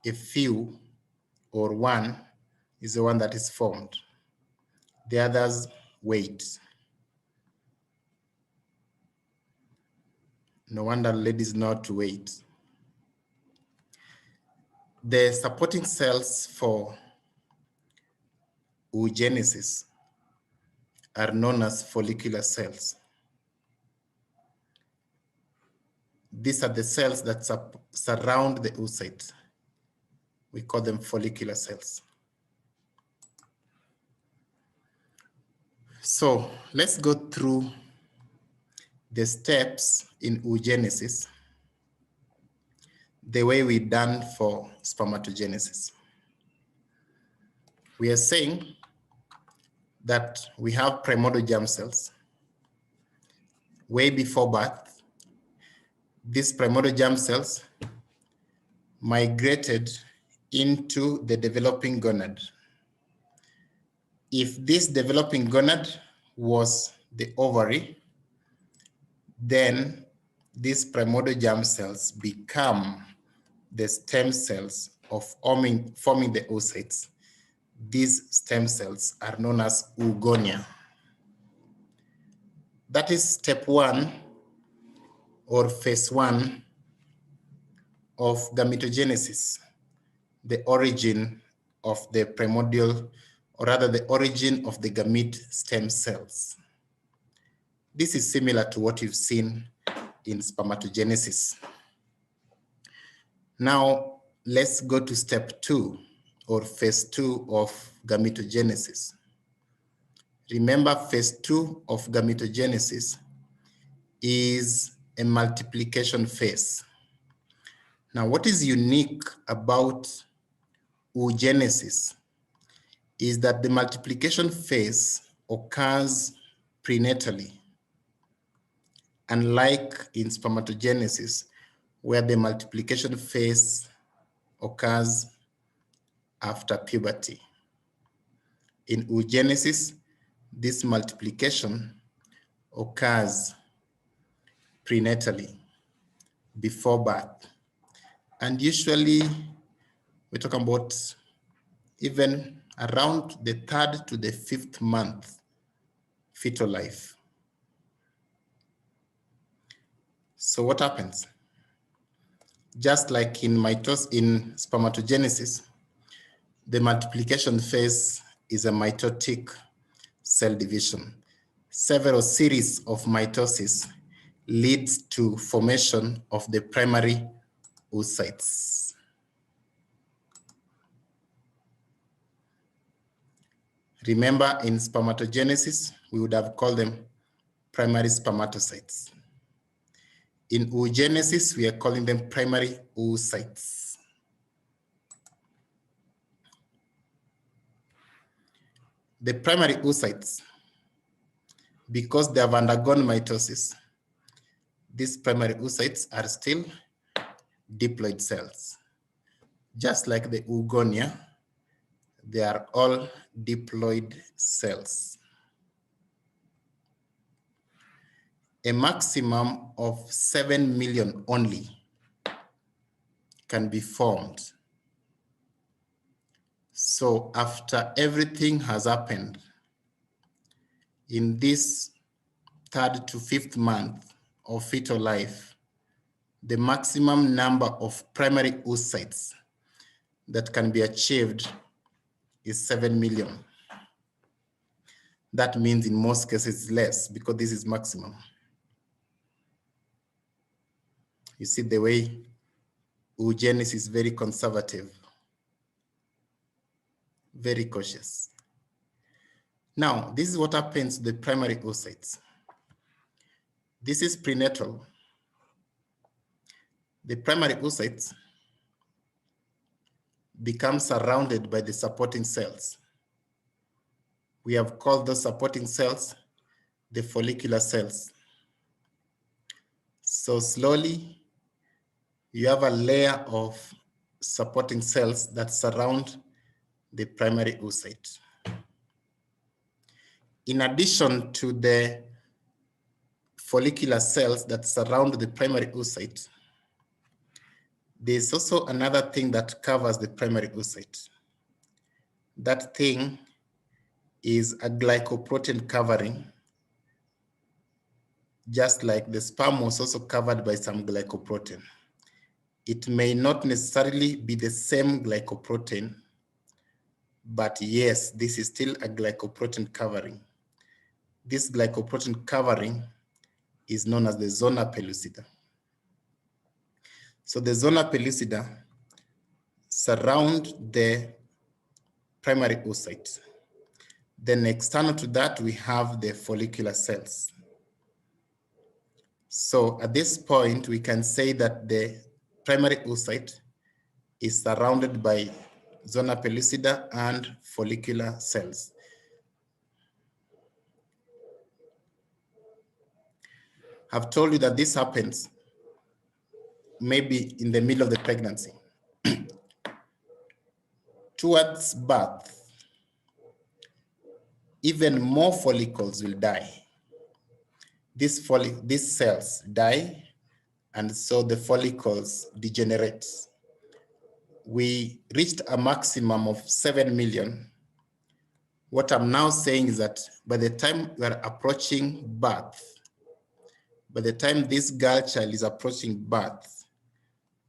a few or one is the one that is formed. The others wait. No wonder ladies know to wait. The supporting cells for oogenesis are known as follicular cells. These are the cells that surround the oocyte. We call them follicular cells. So let's go through the steps in oogenesis the way we done for spermatogenesis. We are saying that we have primordial germ cells way before birth. These primordial germ cells migrated into the developing gonad. If this developing gonad was the ovary, then these primordial germ cells become the stem cells of forming the oocytes. These stem cells are known as oogonia. That is step one or phase one of gametogenesis, the origin of the primordial, or rather the origin of the gamete stem cells. This is similar to what you've seen in spermatogenesis. Now, let's go to step two or phase two of gametogenesis. Remember, phase two of gametogenesis is a multiplication phase. Now, what is unique about oogenesis is that the multiplication phase occurs prenatally, unlike in spermatogenesis, where the multiplication phase occurs after puberty. In oogenesis, this multiplication occurs prenatally, before birth. And usually we're talking about even around the 3rd to the 5th month fetal life. So what happens? Just like in spermatogenesis, the multiplication phase is a mitotic cell division. Several series of mitosis leads to formation of the primary oocytes. Remember, in spermatogenesis, we would have called them primary spermatocytes. In oogenesis, we are calling them primary oocytes. The primary oocytes, because they have undergone mitosis, these primary oocytes are still diploid cells. Just like the oogonia, they are all diploid cells. A maximum of 7 million only can be formed. So after everything has happened, in this 3rd to 5th month of fetal life, the maximum number of primary oocytes that can be achieved is 7 million. That means in most cases less, because this is maximum. You see the way oogenesis is very conservative, very cautious. Now, this is what happens to the primary oocytes. This is prenatal. The primary oocytes become surrounded by the supporting cells. We have called those supporting cells the follicular cells. So slowly, you have a layer of supporting cells that surround the primary oocyte. In addition to the follicular cells that surround the primary oocyte, there's also another thing that covers the primary oocyte. That thing is a glycoprotein covering, just like the sperm was also covered by some glycoprotein. It may not necessarily be the same glycoprotein, but yes, this is still a glycoprotein covering. This glycoprotein covering is known as the zona pellucida. So the zona pellucida surround the primary oocyte. Then external to that, we have the follicular cells. So at this point, we can say that the primary oocyte is surrounded by zona pellucida and follicular cells. I've told you that this happens maybe in the middle of the pregnancy. Towards birth, even more follicles will die. These cells die, and so the follicles degenerate. We reached a maximum of 7 million. What I'm now saying is that by the time we are approaching birth, by the time this girl child is approaching birth,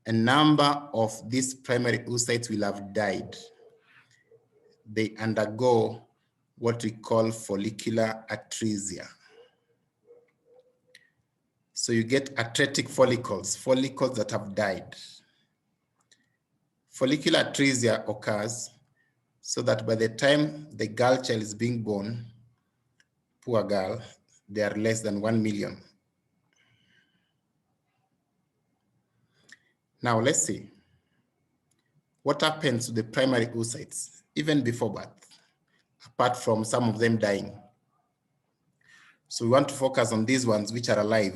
a number of these primary oocytes will have died. They undergo what we call follicular atresia. So you get atretic follicles, follicles that have died. Follicular atresia occurs so that by the time the girl child is being born, poor girl, they are less than 1 million. Now let's see what happens to the primary oocytes even before birth, apart from some of them dying. So we want to focus on these ones which are alive.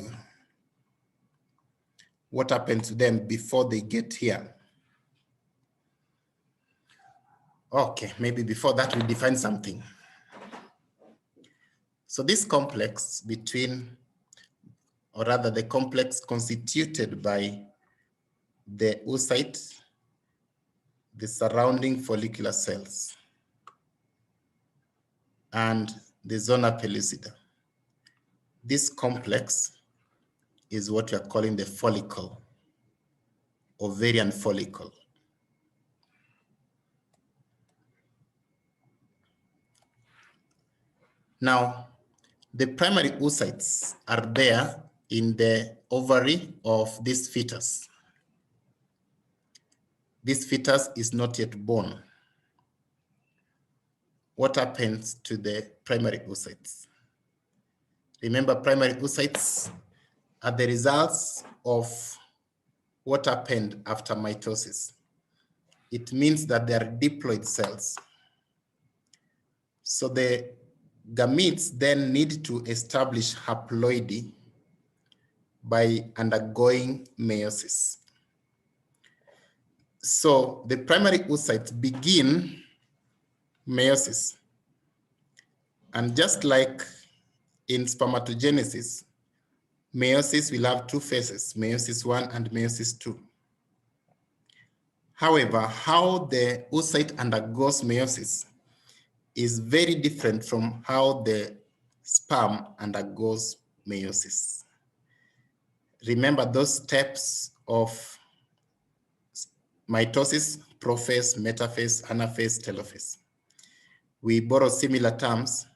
What happens to them before they get here? Okay, maybe before that we define something. So this complex between, or rather the complex constituted by the oocyte, the surrounding follicular cells, and the zona pellucida. This complex is what we are calling the follicle, ovarian follicle. Now, the primary oocytes are there in the ovary of this fetus. this fetus is not yet born, what happens to the primary oocytes? Remember, primary oocytes are the results of what happened after mitosis. It means that they are diploid cells. So the gametes then need to establish haploidy by undergoing meiosis. So the primary oocytes begin meiosis. And just like in spermatogenesis, meiosis will have two phases, meiosis 1 and meiosis 2. However, how the oocyte undergoes meiosis is very different from how the sperm undergoes meiosis. Remember those steps of mitosis: prophase, metaphase, anaphase, telophase. We borrow similar terms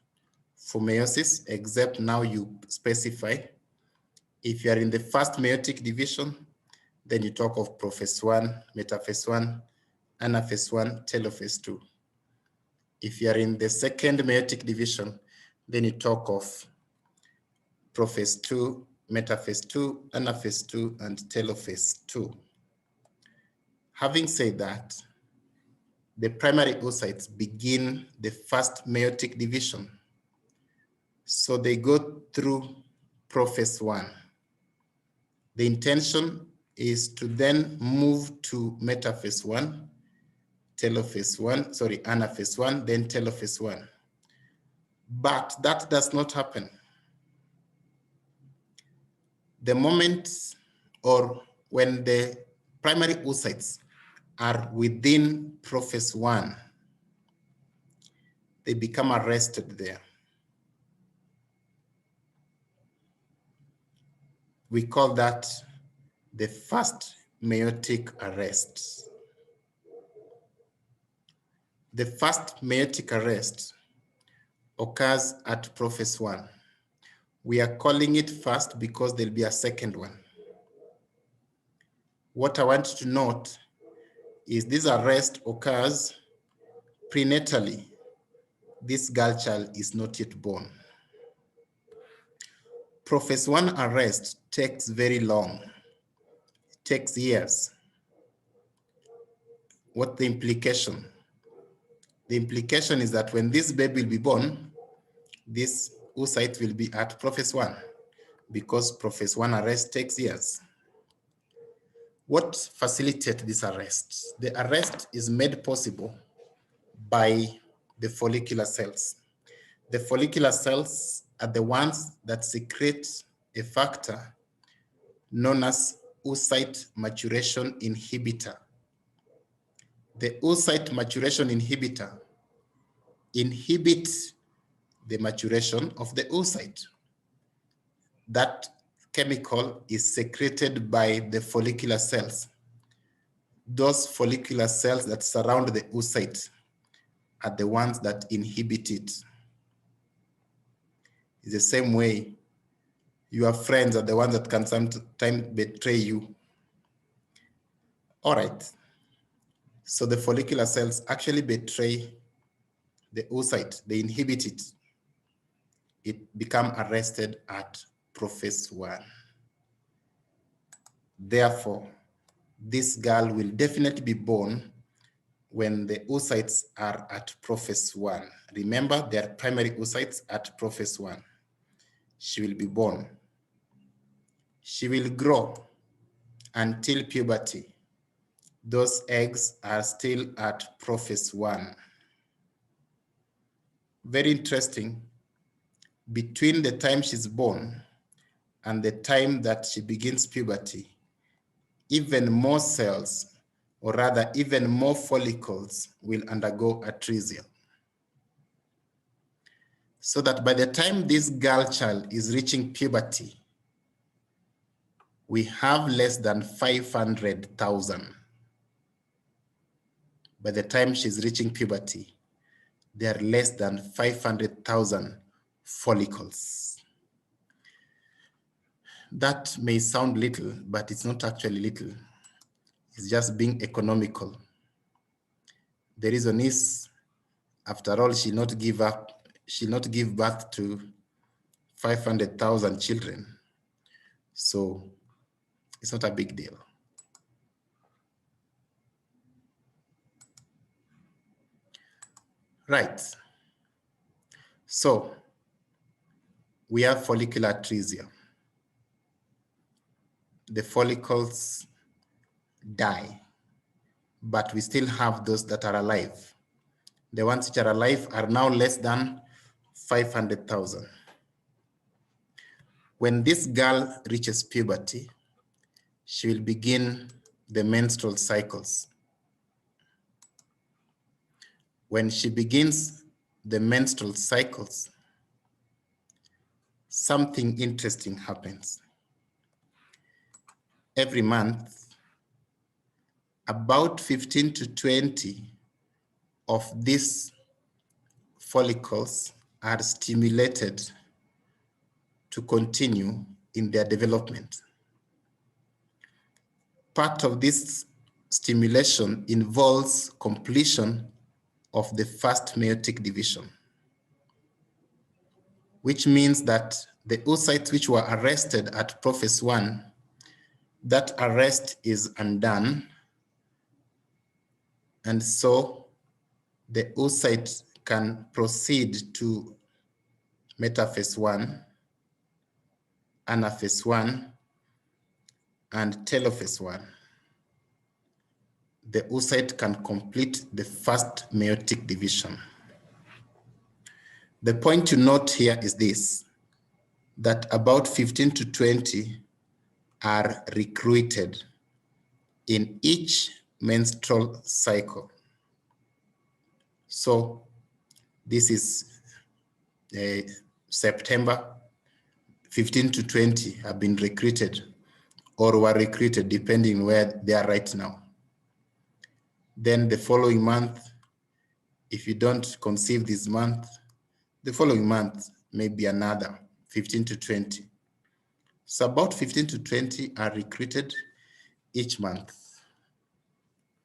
for meiosis, except now you specify. If you are in the first meiotic division, then you talk of prophase 1, metaphase 1, anaphase 1, telophase 2. If you are in the second meiotic division, then you talk of prophase 2, metaphase 2, anaphase 2, and telophase 2. Having said that, the primary oocytes begin the first meiotic division. So they go through prophase 1. The intention is to then move to metaphase 1, anaphase 1, then telophase 1. But that does not happen. The moment or when the primary oocytes are within prophase 1, they become arrested there. We call that the first meiotic arrest. The first meiotic arrest occurs at prophase 1. We are calling it first because there'll be a second one. What I want to note is this arrest occurs prenatally. This girl child is not yet born. Prophase 1 arrest takes very long. It takes years. What the implication? The implication is that when this baby will be born, this oocyte will be at prophase 1 because prophase 1 arrest takes years. What facilitates this arrest? The arrest is made possible by the follicular cells. The follicular cells are the ones that secrete a factor known as oocyte maturation inhibitor. The oocyte maturation inhibitor inhibits the maturation of the oocyte. That chemical is secreted by the follicular cells. Those follicular cells that surround the oocyte are the ones that inhibit it. It's the same way your friends are the ones that can sometimes betray you. All right. So the follicular cells actually betray the oocyte. They inhibit it. It becomes arrested at prophase 1. Therefore, this girl will definitely be born when the oocytes are at prophase 1. Remember, they are primary oocytes at prophase 1. She will be born. She will grow until puberty. Those eggs are still at prophase 1. Very interesting. Between the time she's born and the time that she begins puberty, even more cells, or rather even more follicles, will undergo atresia. So that by the time this girl child is reaching puberty, we have less than 500,000. By the time she's reaching puberty, there are less than 500,000 follicles. That may sound little, but it's not actually little. It's just being economical. The reason is, after all, she'll not give birth to 500,000 children. So it's not a big deal. Right. So we have follicular atresia. The follicles die, but we still have those that are alive. The ones which are alive are now less than 500,000. When this girl reaches puberty, she will begin the menstrual cycles. When she begins the menstrual cycles, something interesting happens. Every month, about 15 to 20 of these follicles are stimulated to continue in their development. Part of this stimulation involves completion of the first meiotic division, which means that the oocytes which were arrested at prophase 1, that arrest is undone, and so the oocyte can proceed to metaphase 1, anaphase 1, and telophase 1. The oocyte can complete the first meiotic division. The point to note here is this, that about 15 to 20 are recruited in each menstrual cycle. So this is September, 15 to 20 have been recruited or were recruited depending where they are right now. Then the following month, if you don't conceive this month, the following month may be another 15 to 20. So about 15 to 20 are recruited each month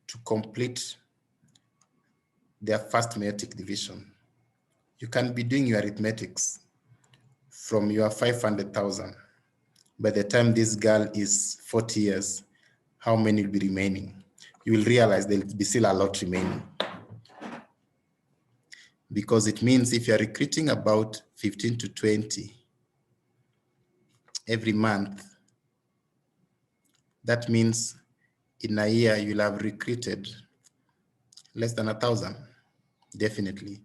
to complete their first meiotic division. You can be doing your arithmetics from your 500,000. By the time this girl is 40 years, how many will be remaining? You will realize there will be still a lot remaining. Because it means if you're recruiting about 15 to 20 every month, that means in a year you'll have recruited less than 1,000, definitely.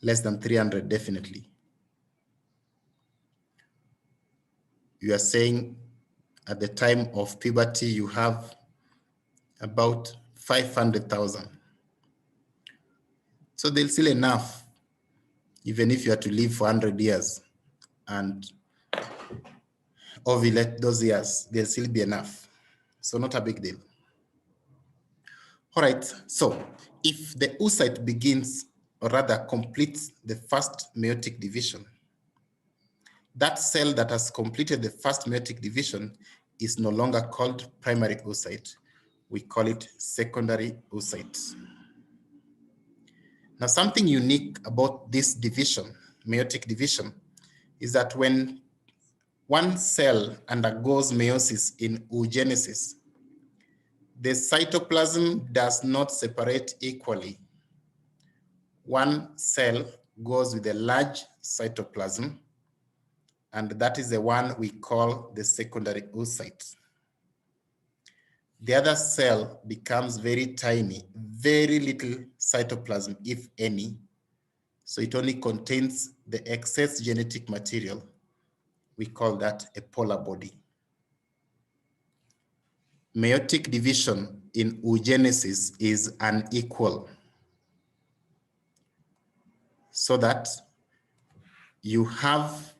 Less than 300, definitely. You are saying at the time of puberty, you have about 500,000. So there's still enough, even if you are to live for 100 years and ovulate those years, there'll still be enough. So not a big deal. All right, so if the oocyte begins, or rather completes the first meiotic division, that cell that has completed the first meiotic division is no longer called primary oocyte. We call it secondary oocyte. Now, something unique about this division, meiotic division, is that when one cell undergoes meiosis in oogenesis, the cytoplasm does not separate equally. One cell goes with a large cytoplasm, and that is the one we call the secondary oocyte. The other cell becomes very tiny, very little cytoplasm, if any, so it only contains the excess genetic material. We call that a polar body. Meiotic division in oogenesis is unequal, so that you have,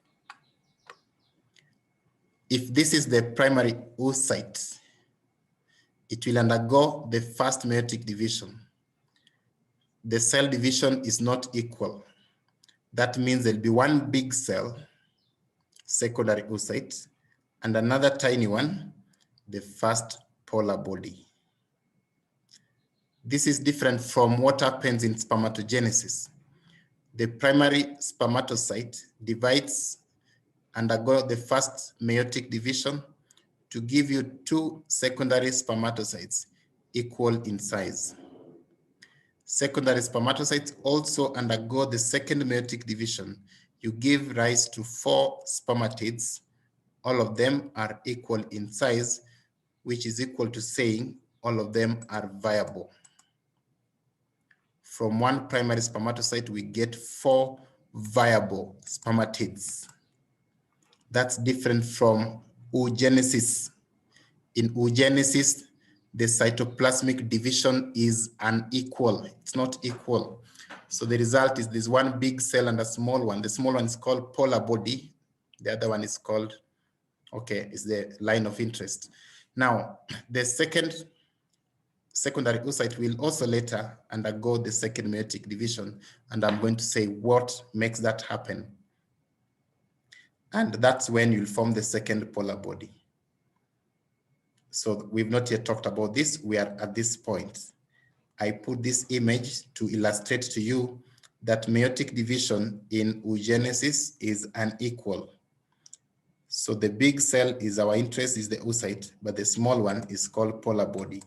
if this is the primary oocyte, it will undergo the first meiotic division. The cell division is not equal. That means there'll be one big cell, secondary oocyte, and another tiny one, the first polar body. This is different from what happens in spermatogenesis. The primary spermatocyte divides, undergo the first meiotic division to give you two secondary spermatocytes equal in size. Secondary spermatocytes also undergo the second meiotic division. You give rise to 4 spermatids. All of them are equal in size, which is equal to saying all of them are viable. From one primary spermatocyte, we get 4 viable spermatids. That's different from oogenesis. In oogenesis, the cytoplasmic division is unequal. It's not equal. So the result is there's one big cell and a small one. The small one is called polar body. The other one is called, okay, is the line of interest. Now, the secondary oocyte will also later undergo the second meiotic division, and I'm going to say what makes that happen. And that's when you'll form the second polar body. So we've not yet talked about this. We are at this point. I put this image to illustrate to you that meiotic division in oogenesis is unequal. So the big cell is our interest, is the oocyte, but the small one is called polar body.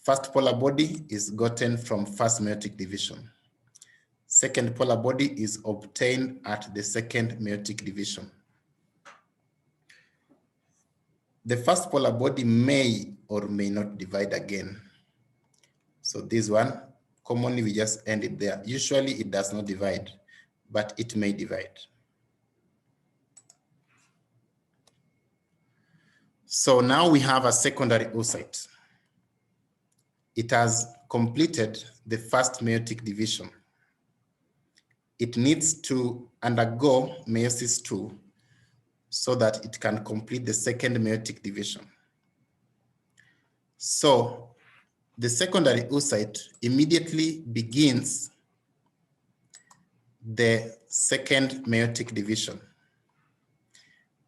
First polar body is gotten from first meiotic division. Second polar body is obtained at the second meiotic division. The first polar body may or may not divide again. So this one, commonly we just end it there. Usually it does not divide, but it may divide. So now we have a secondary oocyte. It has completed the first meiotic division. It needs to undergo meiosis 2 so that it can complete the second meiotic division. So the secondary oocyte immediately begins the second meiotic division.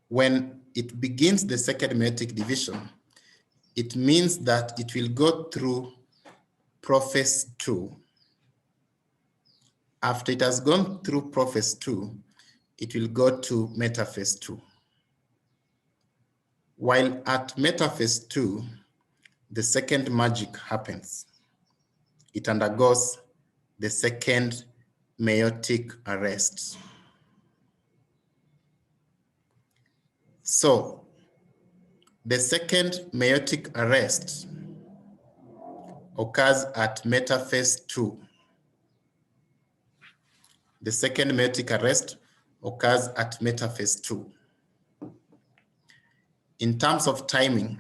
When it begins the second meiotic division, it means that it will go through prophase 2. After it has gone through prophase 2, it will go to metaphase 2. While at metaphase 2, the second magic happens. It undergoes the second meiotic arrest. So the second meiotic arrest occurs at metaphase 2. The second meiotic arrest occurs at metaphase 2. In terms of timing,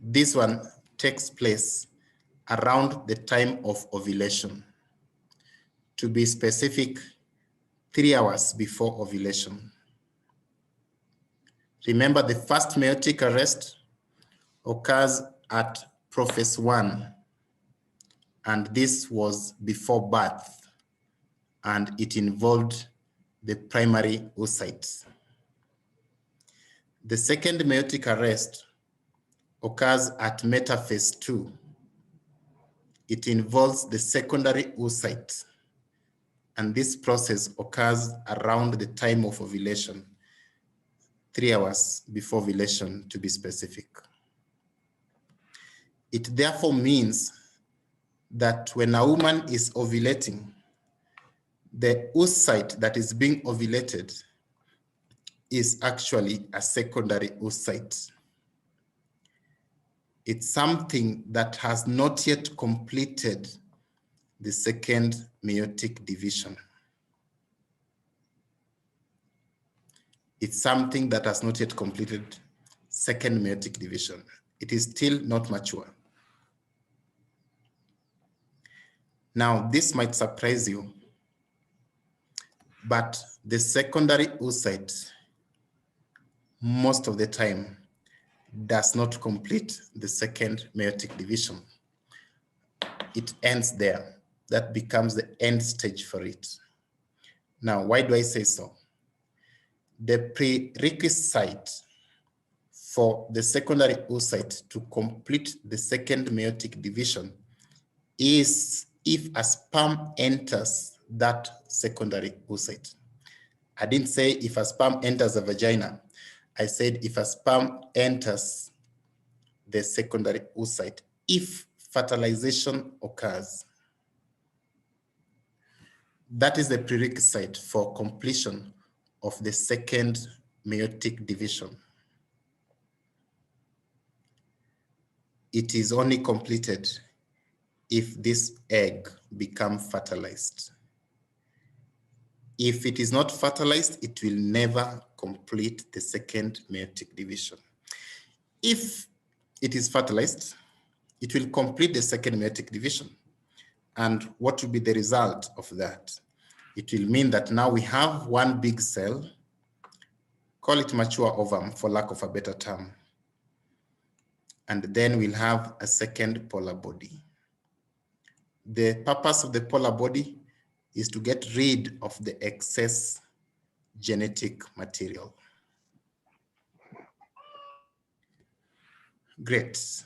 this one takes place around the time of ovulation. To be specific, 3 hours before ovulation. Remember, the first meiotic arrest occurs at prophase 1, and this was before birth, and it involved the primary oocytes. The second meiotic arrest occurs at metaphase 2. It involves the secondary oocyte, and this process occurs around the time of ovulation, 3 hours before ovulation to be specific. It therefore means that when a woman is ovulating, the oocyte that is being ovulated is actually a secondary oocyte. It's something that has not yet completed the second meiotic division. It's something that has not yet completed second meiotic division. It is still not mature. Now, this might surprise you, but the secondary oocyte, most of the time, does not complete the second meiotic division. It ends there. That becomes the end stage for it. Now, why do I say so? The prerequisite for the secondary oocyte to complete the second meiotic division is if a sperm enters that secondary oocyte. I didn't say if a sperm enters a vagina. I said if a sperm enters the secondary oocyte, if fertilization occurs. That is the prerequisite for completion of the second meiotic division. It is only completed if this egg becomes fertilized. If it is not fertilized, it will never complete the second meiotic division. If it is fertilized, it will complete the second meiotic division. And what will be the result of that? It will mean that now we have one big cell, call it mature ovum for lack of a better term. And then we'll have a second polar body. The purpose of the polar body is to get rid of the excess genetic material. Great.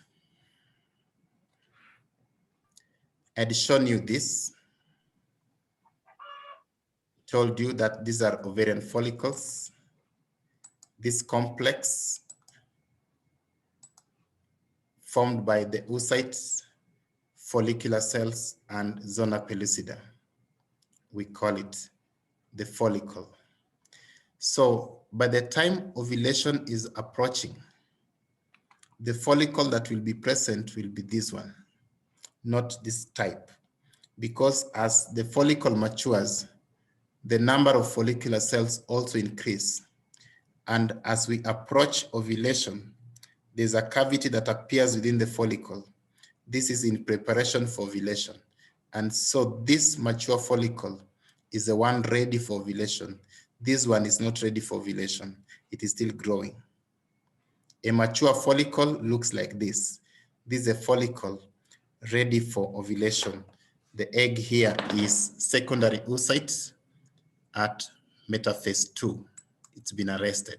I'd shown you this, told you that these are ovarian follicles. This complex formed by the oocytes, follicular cells, and zona pellucida. We call it the follicle. So by the time ovulation is approaching, the follicle that will be present will be this one, not this type. Because as the follicle matures, the number of follicular cells also increase. And as we approach ovulation, there's a cavity that appears within the follicle. This is in preparation for ovulation. And so this mature follicle is the one ready for ovulation. This one is not ready for ovulation. It is still growing. A mature follicle looks like this. This is a follicle ready for ovulation. The egg here is secondary oocyte at metaphase 2. It's been arrested.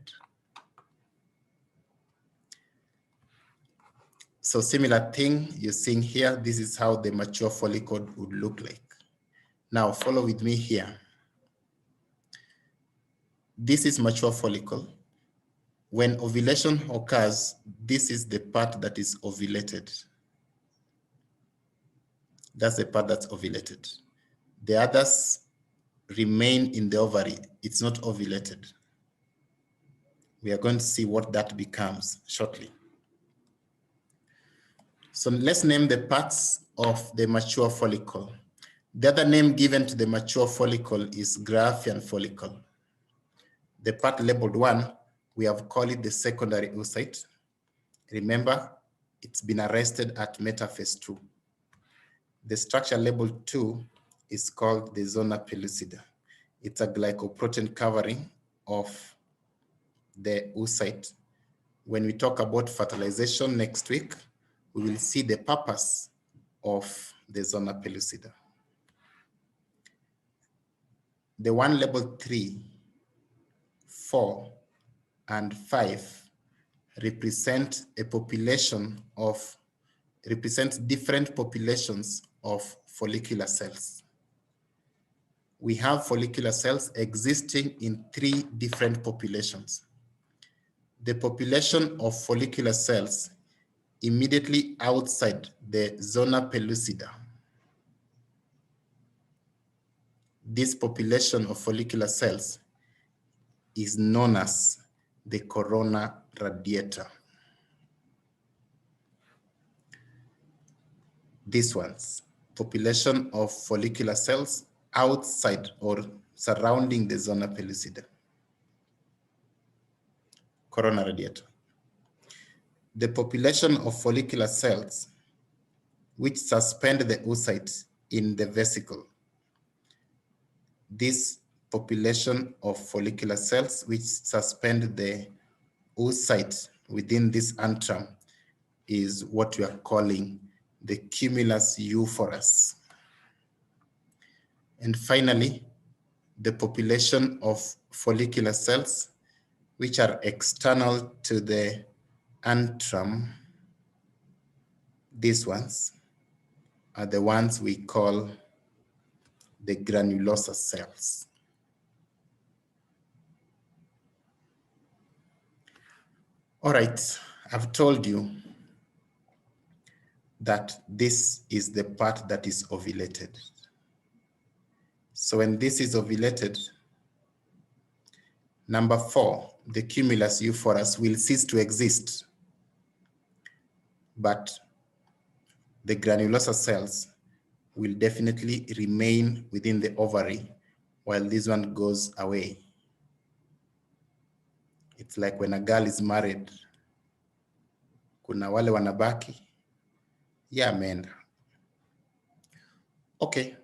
So similar thing you're seeing here, this is how the mature follicle would look like. Now follow with me here. This is mature follicle. When ovulation occurs, this is the part that is ovulated. That's the part that's ovulated. The others remain in the ovary. It's not ovulated. We are going to see what that becomes shortly. So let's name the parts of the mature follicle. The other name given to the mature follicle is Graafian follicle. The part labeled 1, we have called it the secondary oocyte. Remember, it's been arrested at metaphase 2. The structure labeled 2 is called the zona pellucida. It's a glycoprotein covering of the oocyte. When we talk about fertilization next week, we will see the purpose of the zona pellucida. The one labeled 3, 4, and 5 represent different populations of follicular cells. We have follicular cells existing in 3 different populations. The population of follicular cells immediately outside the zona pellucida. This population of follicular cells is known as the corona radiata. These ones, population of follicular cells outside or surrounding the zona pellucida. Corona radiata. The population of follicular cells which suspend the oocyte in the vesicle. This population of follicular cells which suspend the oocyte within this antrum is what we are calling the cumulus euphorus. And finally, the population of follicular cells which are external to the antrum, these ones are the ones we call the granulosa cells. All right, I've told you that this is the part that is ovulated. So when this is ovulated, number 4, the cumulus euphorus will cease to exist, but the granulosa cells will definitely remain within the ovary while this one goes away. It's like when a girl is married, kuna wale wanabaki, yeah, ameenda. Okay.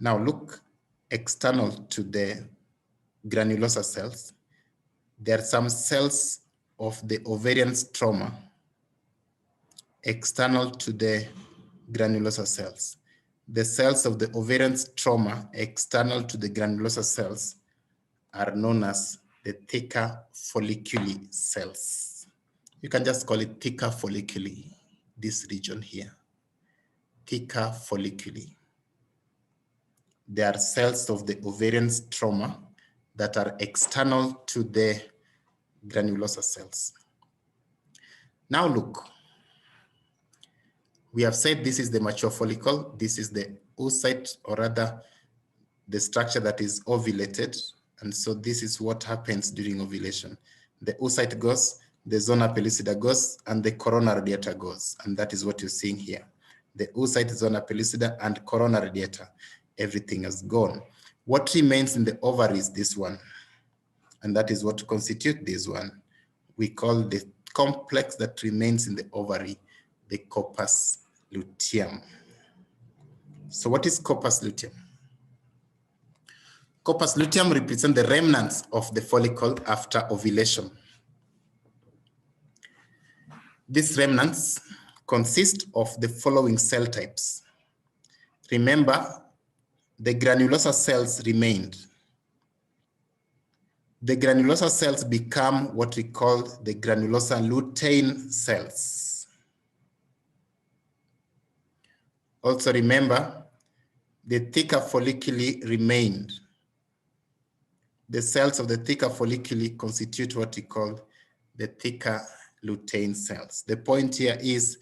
Now look external to the granulosa cells. There are some cells of the ovarian stroma external to the granulosa cells. The cells of the ovarian stroma external to the granulosa cells are known as the thicker folliculi cells. You can just call it thicker folliculi, this region here, thicker folliculi. They are cells of the ovarian stroma that are external to the granulosa cells. Now look, we have said this is the mature follicle, this is the oocyte, or rather the structure that is ovulated, and so this is what happens during ovulation. The oocyte goes, the zona pellucida goes, and the corona radiata goes, and that is what you're seeing here. The oocyte, zona pellucida, and corona radiata, everything has gone. What remains in the ovary is this one, and that is what constitutes this one. We call the complex that remains in the ovary the corpus luteum. So what is corpus luteum? Corpus luteum represents the remnants of the follicle after ovulation. These remnants consist of the following cell types. Remember, the granulosa cells remained. The granulosa cells become what we call the granulosa lutein cells. Also remember, the thicker folliculi remained. The cells of the thicker folliculi constitute what we call the thicker lutein cells. The point here is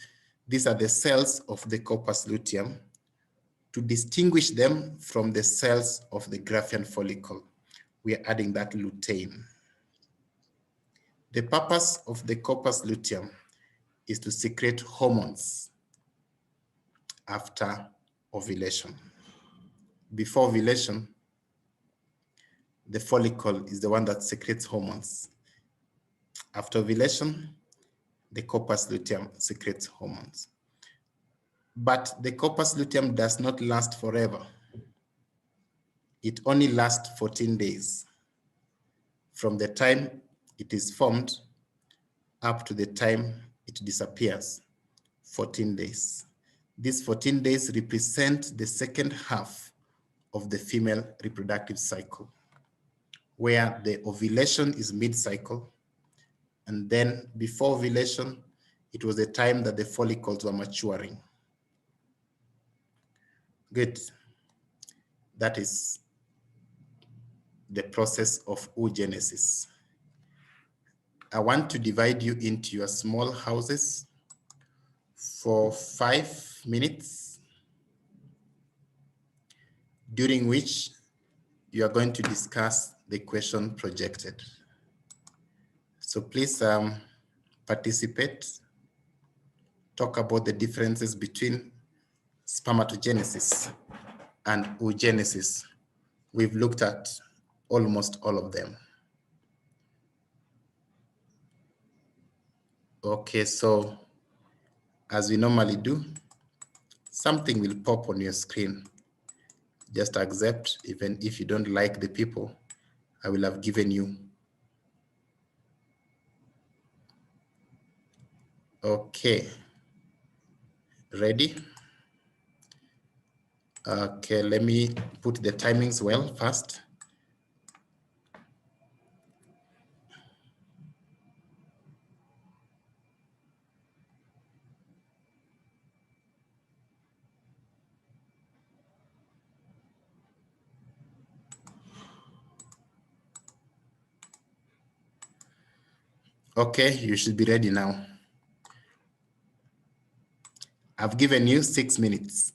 these are the cells of the corpus luteum. To distinguish them from the cells of the Graafian follicle, we are adding that lutein. The purpose of the corpus luteum is to secrete hormones after ovulation. Before ovulation, the follicle is the one that secretes hormones. After ovulation, the corpus luteum secretes hormones. But the corpus luteum does not last forever. It only lasts 14 days from the time it is formed up to the time it disappears, 14 days. These 14 days represent the second half of the female reproductive cycle, where the ovulation is mid-cycle, and then before ovulation, it was the time that the follicles were maturing. Good. That is the process of oogenesis. I want to divide you into your small houses for 5 minutes, during which you are going to discuss the question projected. So please participate, talk about the differences between spermatogenesis and oogenesis. We've looked at almost all of them. Okay, so as we normally do, something will pop on your screen. Just accept, even if you don't like the people I will have given you. Okay, ready? Okay, let me put the timings well first. Okay, you should be ready now. I've given you 6 minutes.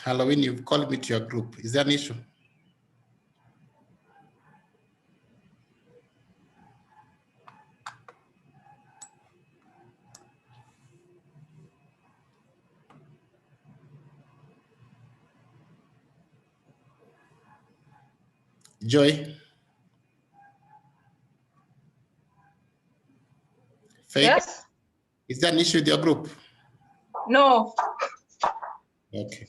Halloween, you've called me to your group. Is there an issue? Joy? Faith? Yes? Is there an issue with your group? No. Okay.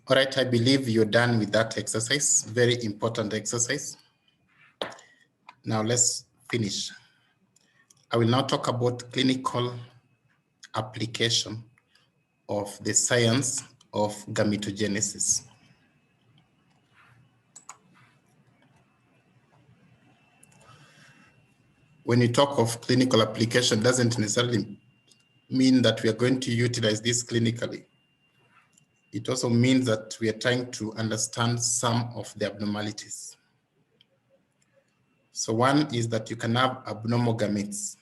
All right, I believe you're done with that exercise. Very important exercise. Now let's finish. I will now talk about clinical application of the science of gametogenesis. When you talk of clinical application, doesn't necessarily mean that we are going to utilize this clinically. It also means that we are trying to understand some of the abnormalities. So one is that you can have abnormal gametes.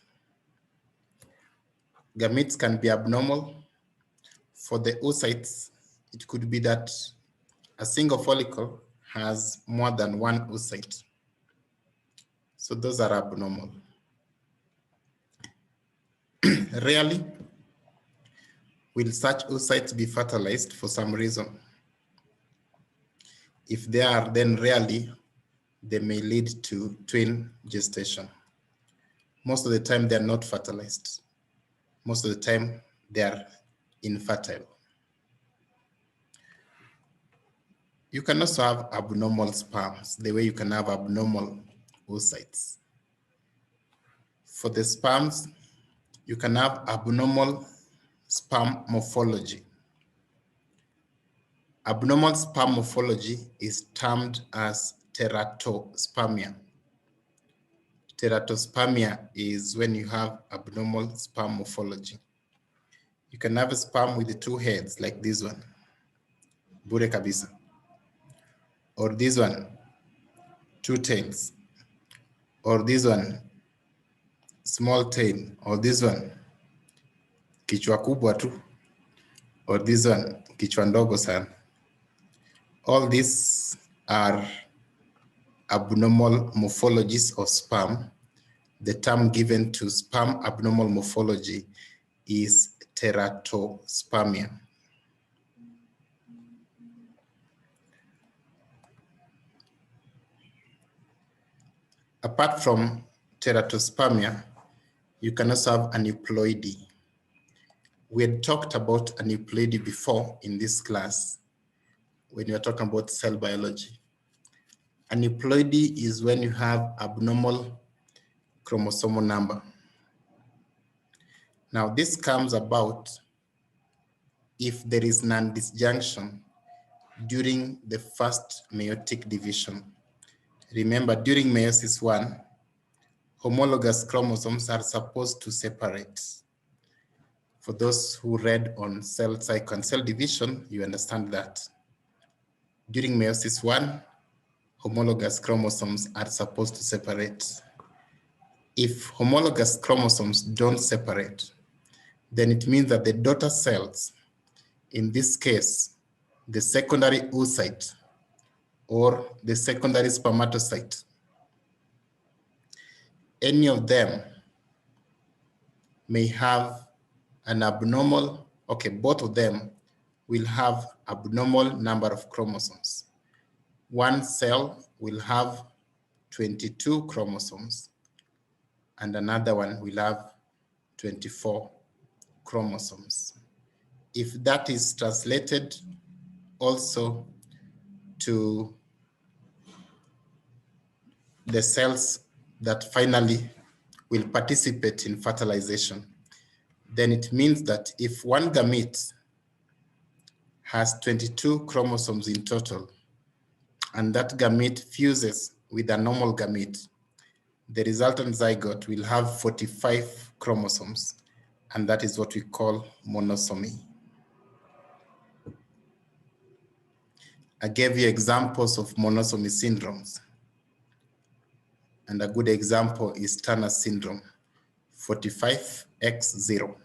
Gametes can be abnormal. For the oocytes, it could be that a single follicle has more than one oocyte. So those are abnormal. Rarely will such oocytes be fertilized for some reason. If they are, then rarely they may lead to twin gestation. Most of the time they are not fertilized. Most of the time they are infertile. You can also have abnormal sperms, the way you can have abnormal oocytes. For the sperms, you can have abnormal sperm morphology. Abnormal sperm morphology is termed as teratospermia. Teratospermia is when you have abnormal sperm morphology. You can have a sperm with the two heads, like this one, bure kabisa, or this one, two tails, or this one, small tail, or this one, kichwa kubwa tu, or this one, kichwa ndogo sana. All these are abnormal morphologies of sperm. The term given to sperm abnormal morphology is teratospermia. Apart from teratospermia, you can also have aneuploidy. We had talked about aneuploidy before in this class when you are talking about cell biology. Aneuploidy is when you have abnormal chromosomal number. Now this comes about if there is non-disjunction during the first meiotic division. Remember, during meiosis 1, homologous chromosomes are supposed to separate. For those who read on cell cycle and cell division, you understand that. During meiosis 1, homologous chromosomes are supposed to separate. If homologous chromosomes don't separate, then it means that the daughter cells, in this case, the secondary oocyte or the secondary spermatocyte, any of them may have an abnormal, okay, both of them will have abnormal number of chromosomes. One cell will have 22 chromosomes and another one will have 24 chromosomes. If that is translated also to the cells that finally will participate in fertilization, then it means that if one gamete has 22 chromosomes in total, and that gamete fuses with a normal gamete, the resultant zygote will have 45 chromosomes, and that is what we call monosomy. I gave you examples of monosomy syndromes, and a good example is Turner syndrome, 45x0.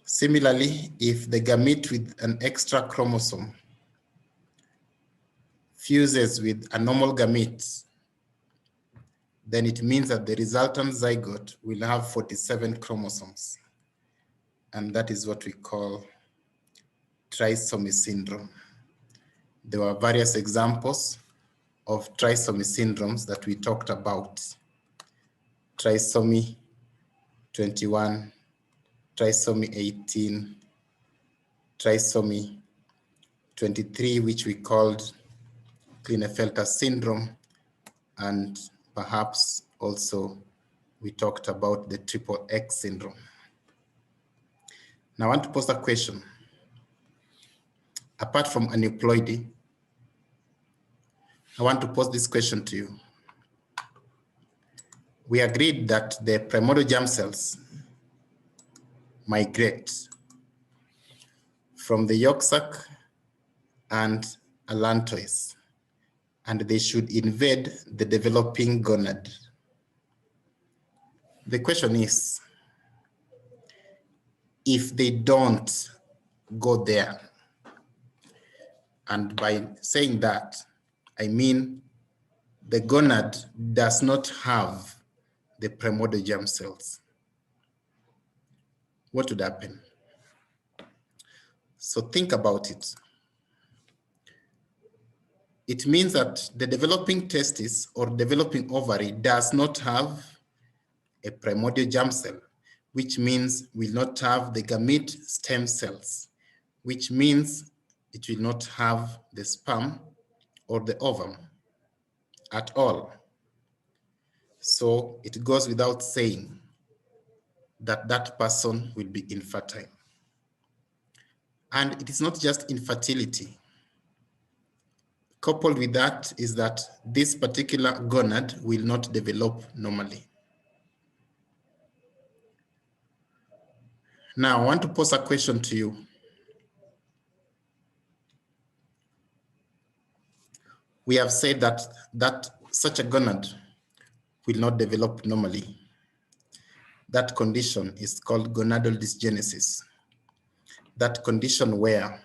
Similarly, if the gamete with an extra chromosome fuses with a normal gamete, then it means that the resultant zygote will have 47 chromosomes. And that is what we call trisomy syndrome. There were various examples of trisomy syndromes that we talked about. Trisomy 21, trisomy 18, trisomy 23, which we called Klinefelter syndrome, and perhaps also we talked about the triple X syndrome. Now I want to pose a question. Apart from aneuploidy, I want to pose this question to you. We agreed that the primordial germ cells migrate from the yolk sac and allantois, and they should invade the developing gonad. The question is, if they don't go there, and by saying that, I mean the gonad does not have the primordial germ cells, what would happen? So think about it. It means that the developing testis or developing ovary does not have a primordial germ cell, which means will not have the gamete stem cells, which means it will not have the sperm or the ovum at all. So it goes without saying that that person will be infertile. And it is not just infertility. Coupled with that is that this particular gonad will not develop normally. Now, I want to pose a question to you. We have said that such a gonad will not develop normally. That condition is called gonadal dysgenesis. That condition where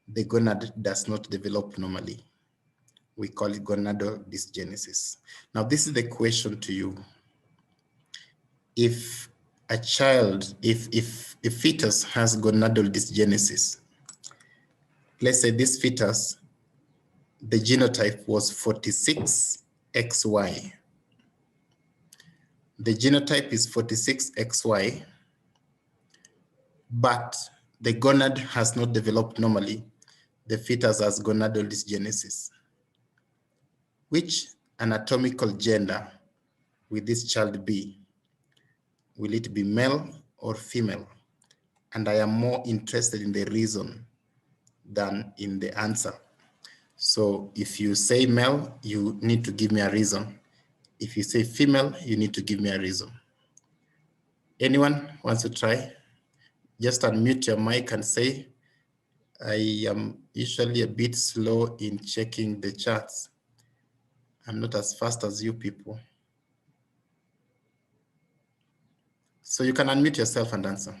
the gonad does not develop normally. We call it gonadal dysgenesis. Now, this is the question to you. If a child, if a fetus has gonadal dysgenesis, let's say this fetus, the genotype was 46XY. The genotype is 46XY, but the gonad has not developed normally. The fetus has gonadal dysgenesis. Which anatomical gender will this child be? Will it be male or female? And I am more interested in the reason than in the answer. So if you say male, you need to give me a reason. If you say female, you need to give me a reason. Anyone wants to try? Just unmute your mic and say, I am usually a bit slow in checking the charts. I'm not as fast as you people. So you can unmute yourself and answer.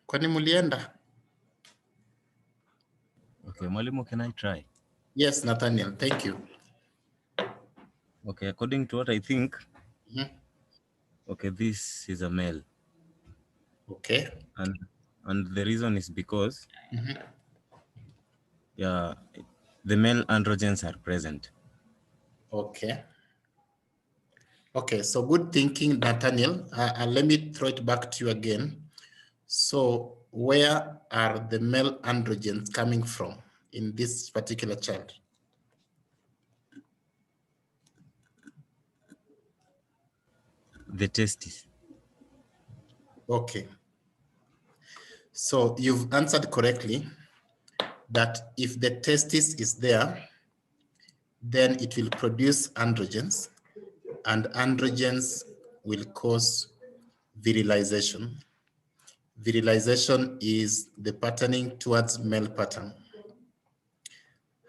Kwani mulienda? Okay, Mwalimu, can I try? Yes, Nathaniel, thank you. Okay, according to what I think, okay, this is a male. Okay. And the reason is because yeah, the male androgens are present. Okay. Okay, so good thinking, Nathaniel. Let me throw it back to you again. So where are the male androgens coming from in this particular child? The testis. Okay. So you've answered correctly that if the testis is there, then it will produce androgens, and androgens will cause virilization. Virilization is the patterning towards male pattern.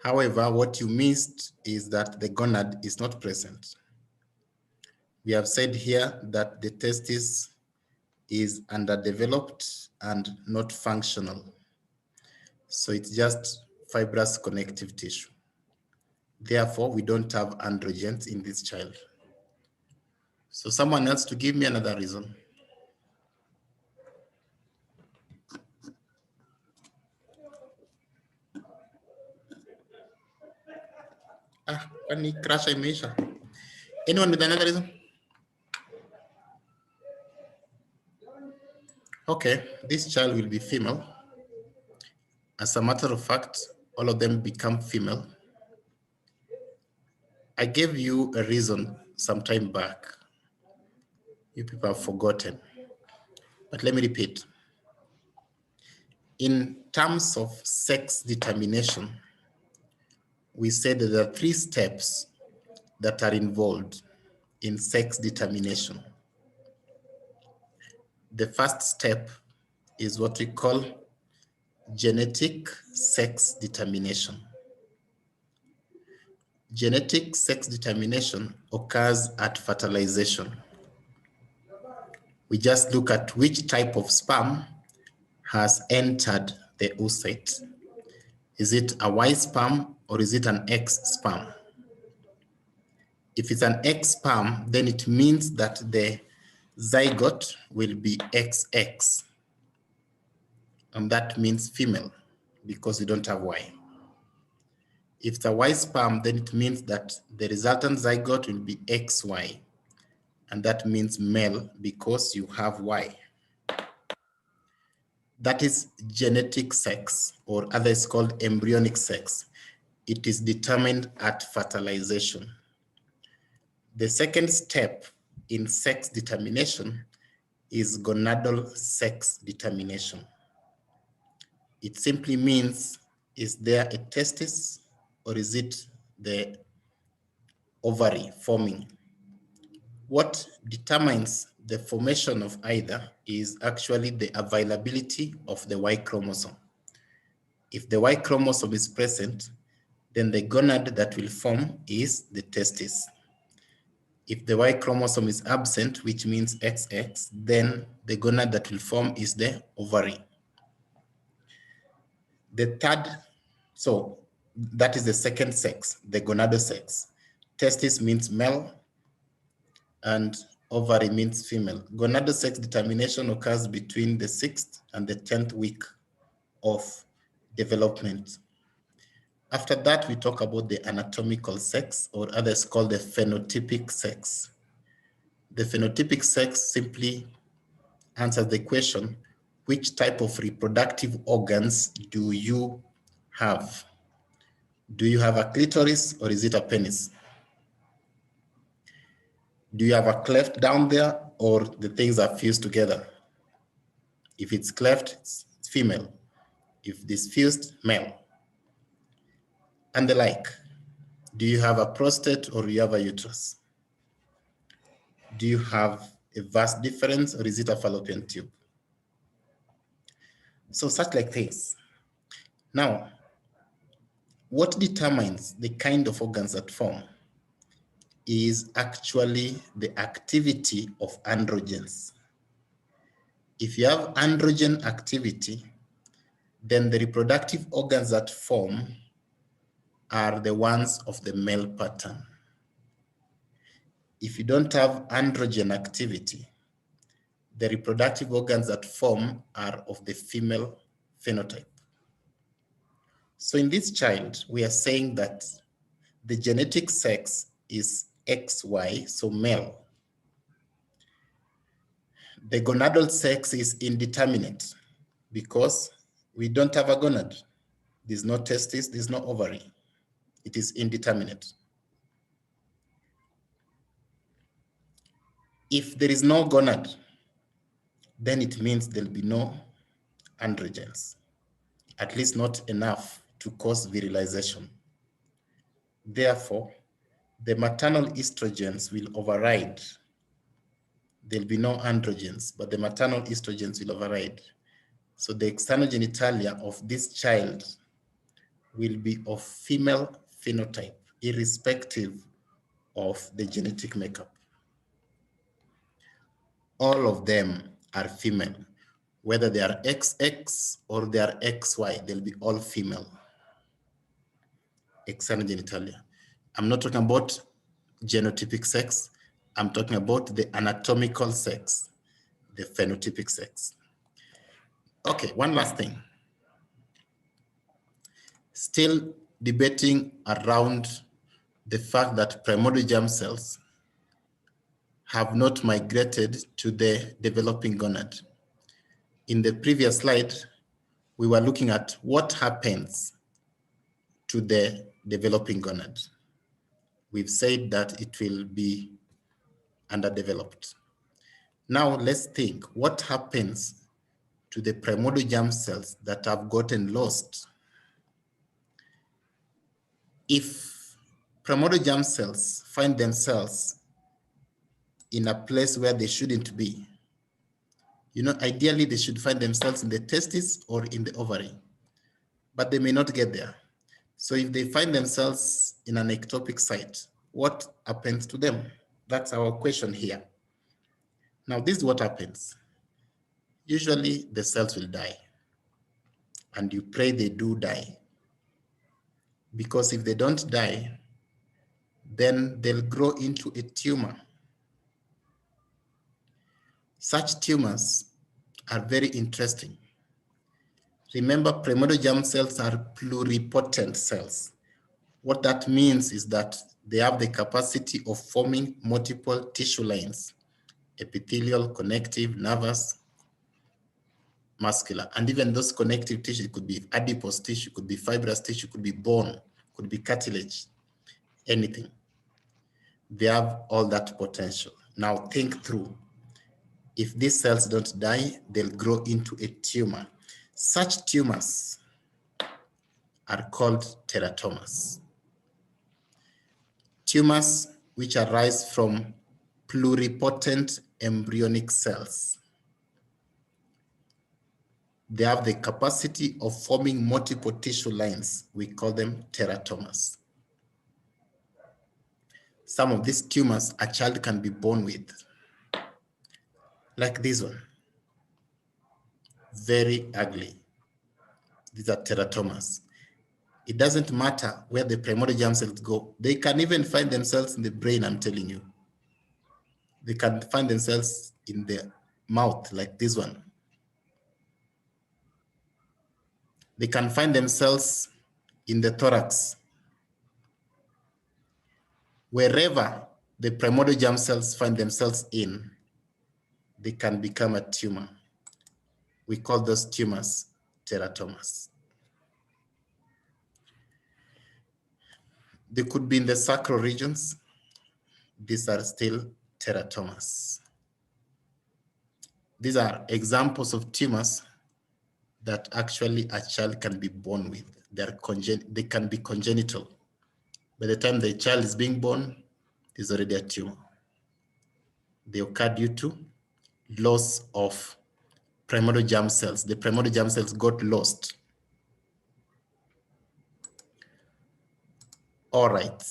However, what you missed is that the gonad is not present. We have said here that the testis is underdeveloped and not functional. So it's just fibrous connective tissue. Therefore, we don't have androgens in this child. So someone else to give me another reason. Funny crash imeisha. Anyone with another reason? Okay, this child will be female. As a matter of fact, all of them become female. I gave you a reason some time back. You people have forgotten. But let me repeat. In terms of sex determination, we said that there are 3 steps that are involved in sex determination. The first step is what we call genetic sex determination. Genetic sex determination occurs at fertilization. We just look at which type of sperm has entered the oocyte. Is it a Y sperm or is it an X sperm? If it's an X sperm, then it means that the zygote will be XX. And that means female because we don't have Y. If it's a Y sperm, then it means that the resultant zygote will be XY. And that means male because you have Y. That is genetic sex, or others called embryonic sex. It is determined at fertilization. The second step in sex determination is gonadal sex determination. It simply means, is there a testis or is it the ovary forming? What determines the formation of either is actually the availability of the Y chromosome. If the Y chromosome is present, then the gonad that will form is the testis. If the Y chromosome is absent, which means XX, then the gonad that will form is the ovary. The third, so that is the second sex, the gonadosex. Testis means male and ovary means female. Gonadosex determination occurs between the 6th and the 10th week of development. After that, we talk about the anatomical sex, or others call the phenotypic sex. The phenotypic sex simply answers the question, which type of reproductive organs do you have? Do you have a clitoris or is it a penis? Do you have a cleft down there or the things are fused together? If it's cleft, it's female. If it's fused, male. And the like. Do you have a prostate or do you have a uterus? Do you have a vas deferens or is it a fallopian tube? So such like things. Now, what determines the kind of organs that form is actually the activity of androgens. If you have androgen activity, then the reproductive organs that form are the ones of the male pattern. If you don't have androgen activity, the reproductive organs that form are of the female phenotype. So in this child, we are saying that the genetic sex is XY, so male. The gonadal sex is indeterminate because we don't have a gonad. There's no testis, there's no ovary. It is indeterminate. If there is no gonad, then it means there'll be no androgens, at least not enough to cause virilization. Therefore, the maternal estrogens will override. There'll be no androgens, but the maternal estrogens will override. So the external genitalia of this child will be of female phenotype, irrespective of the genetic makeup. All of them are female. Whether they are XX or they are XY, they'll be all female. external genitalia. I'm not talking about genotypic sex. I'm talking about the anatomical sex, the phenotypic sex. Okay, one last thing. Still debating around the fact that primordial germ cells have not migrated to the developing gonad. In the previous slide, we were looking at what happens to the developing gonad. We've said that it will be underdeveloped. Now let's think what happens to the primordial germ cells that have gotten lost. If primordial germ cells find themselves in a place where they shouldn't be, you know, ideally they should find themselves in the testis or in the ovary, but they may not get there. So if they find themselves in an ectopic site, what happens to them? That's our question here. Now, this is what happens. Usually the cells will die, and you pray they do die. Because if they don't die, then they'll grow into a tumor. Such tumors are very interesting. Remember, primordial germ cells are pluripotent cells. What that means is that they have the capacity of forming multiple tissue lines: epithelial, connective, nervous, muscular. And even those connective tissue could be adipose tissue, could be fibrous tissue, could be bone, could be cartilage, anything. They have all that potential. Now think through. If these cells don't die, they'll grow into a tumor. Such tumors are called teratomas. Tumors which arise from pluripotent embryonic cells. They have the capacity of forming multiple tissue lines. We call them teratomas. Some of these tumors a child can be born with, like this one. Very ugly. These are teratomas. It doesn't matter where the primordial germ cells go. They can even find themselves in the brain, I'm telling you. They can find themselves in the mouth, like this one. They can find themselves in the thorax. Wherever the primordial germ cells find themselves in, they can become a tumor. We call those tumors teratomas. They could be in the sacral regions. These are still teratomas. These are examples of tumors that actually a child can be born with. They can be congenital. By the time the child is being born, there's already a tumor. They occur due to loss of primordial germ cells. The primordial germ cells got lost. All right.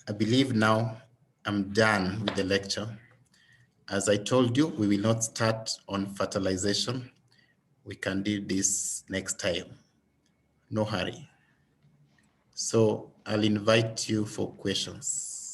I believe now I'm done with the lecture. As I told you, we will not start on fertilization. We can do this next time. No hurry. So I'll invite you for questions.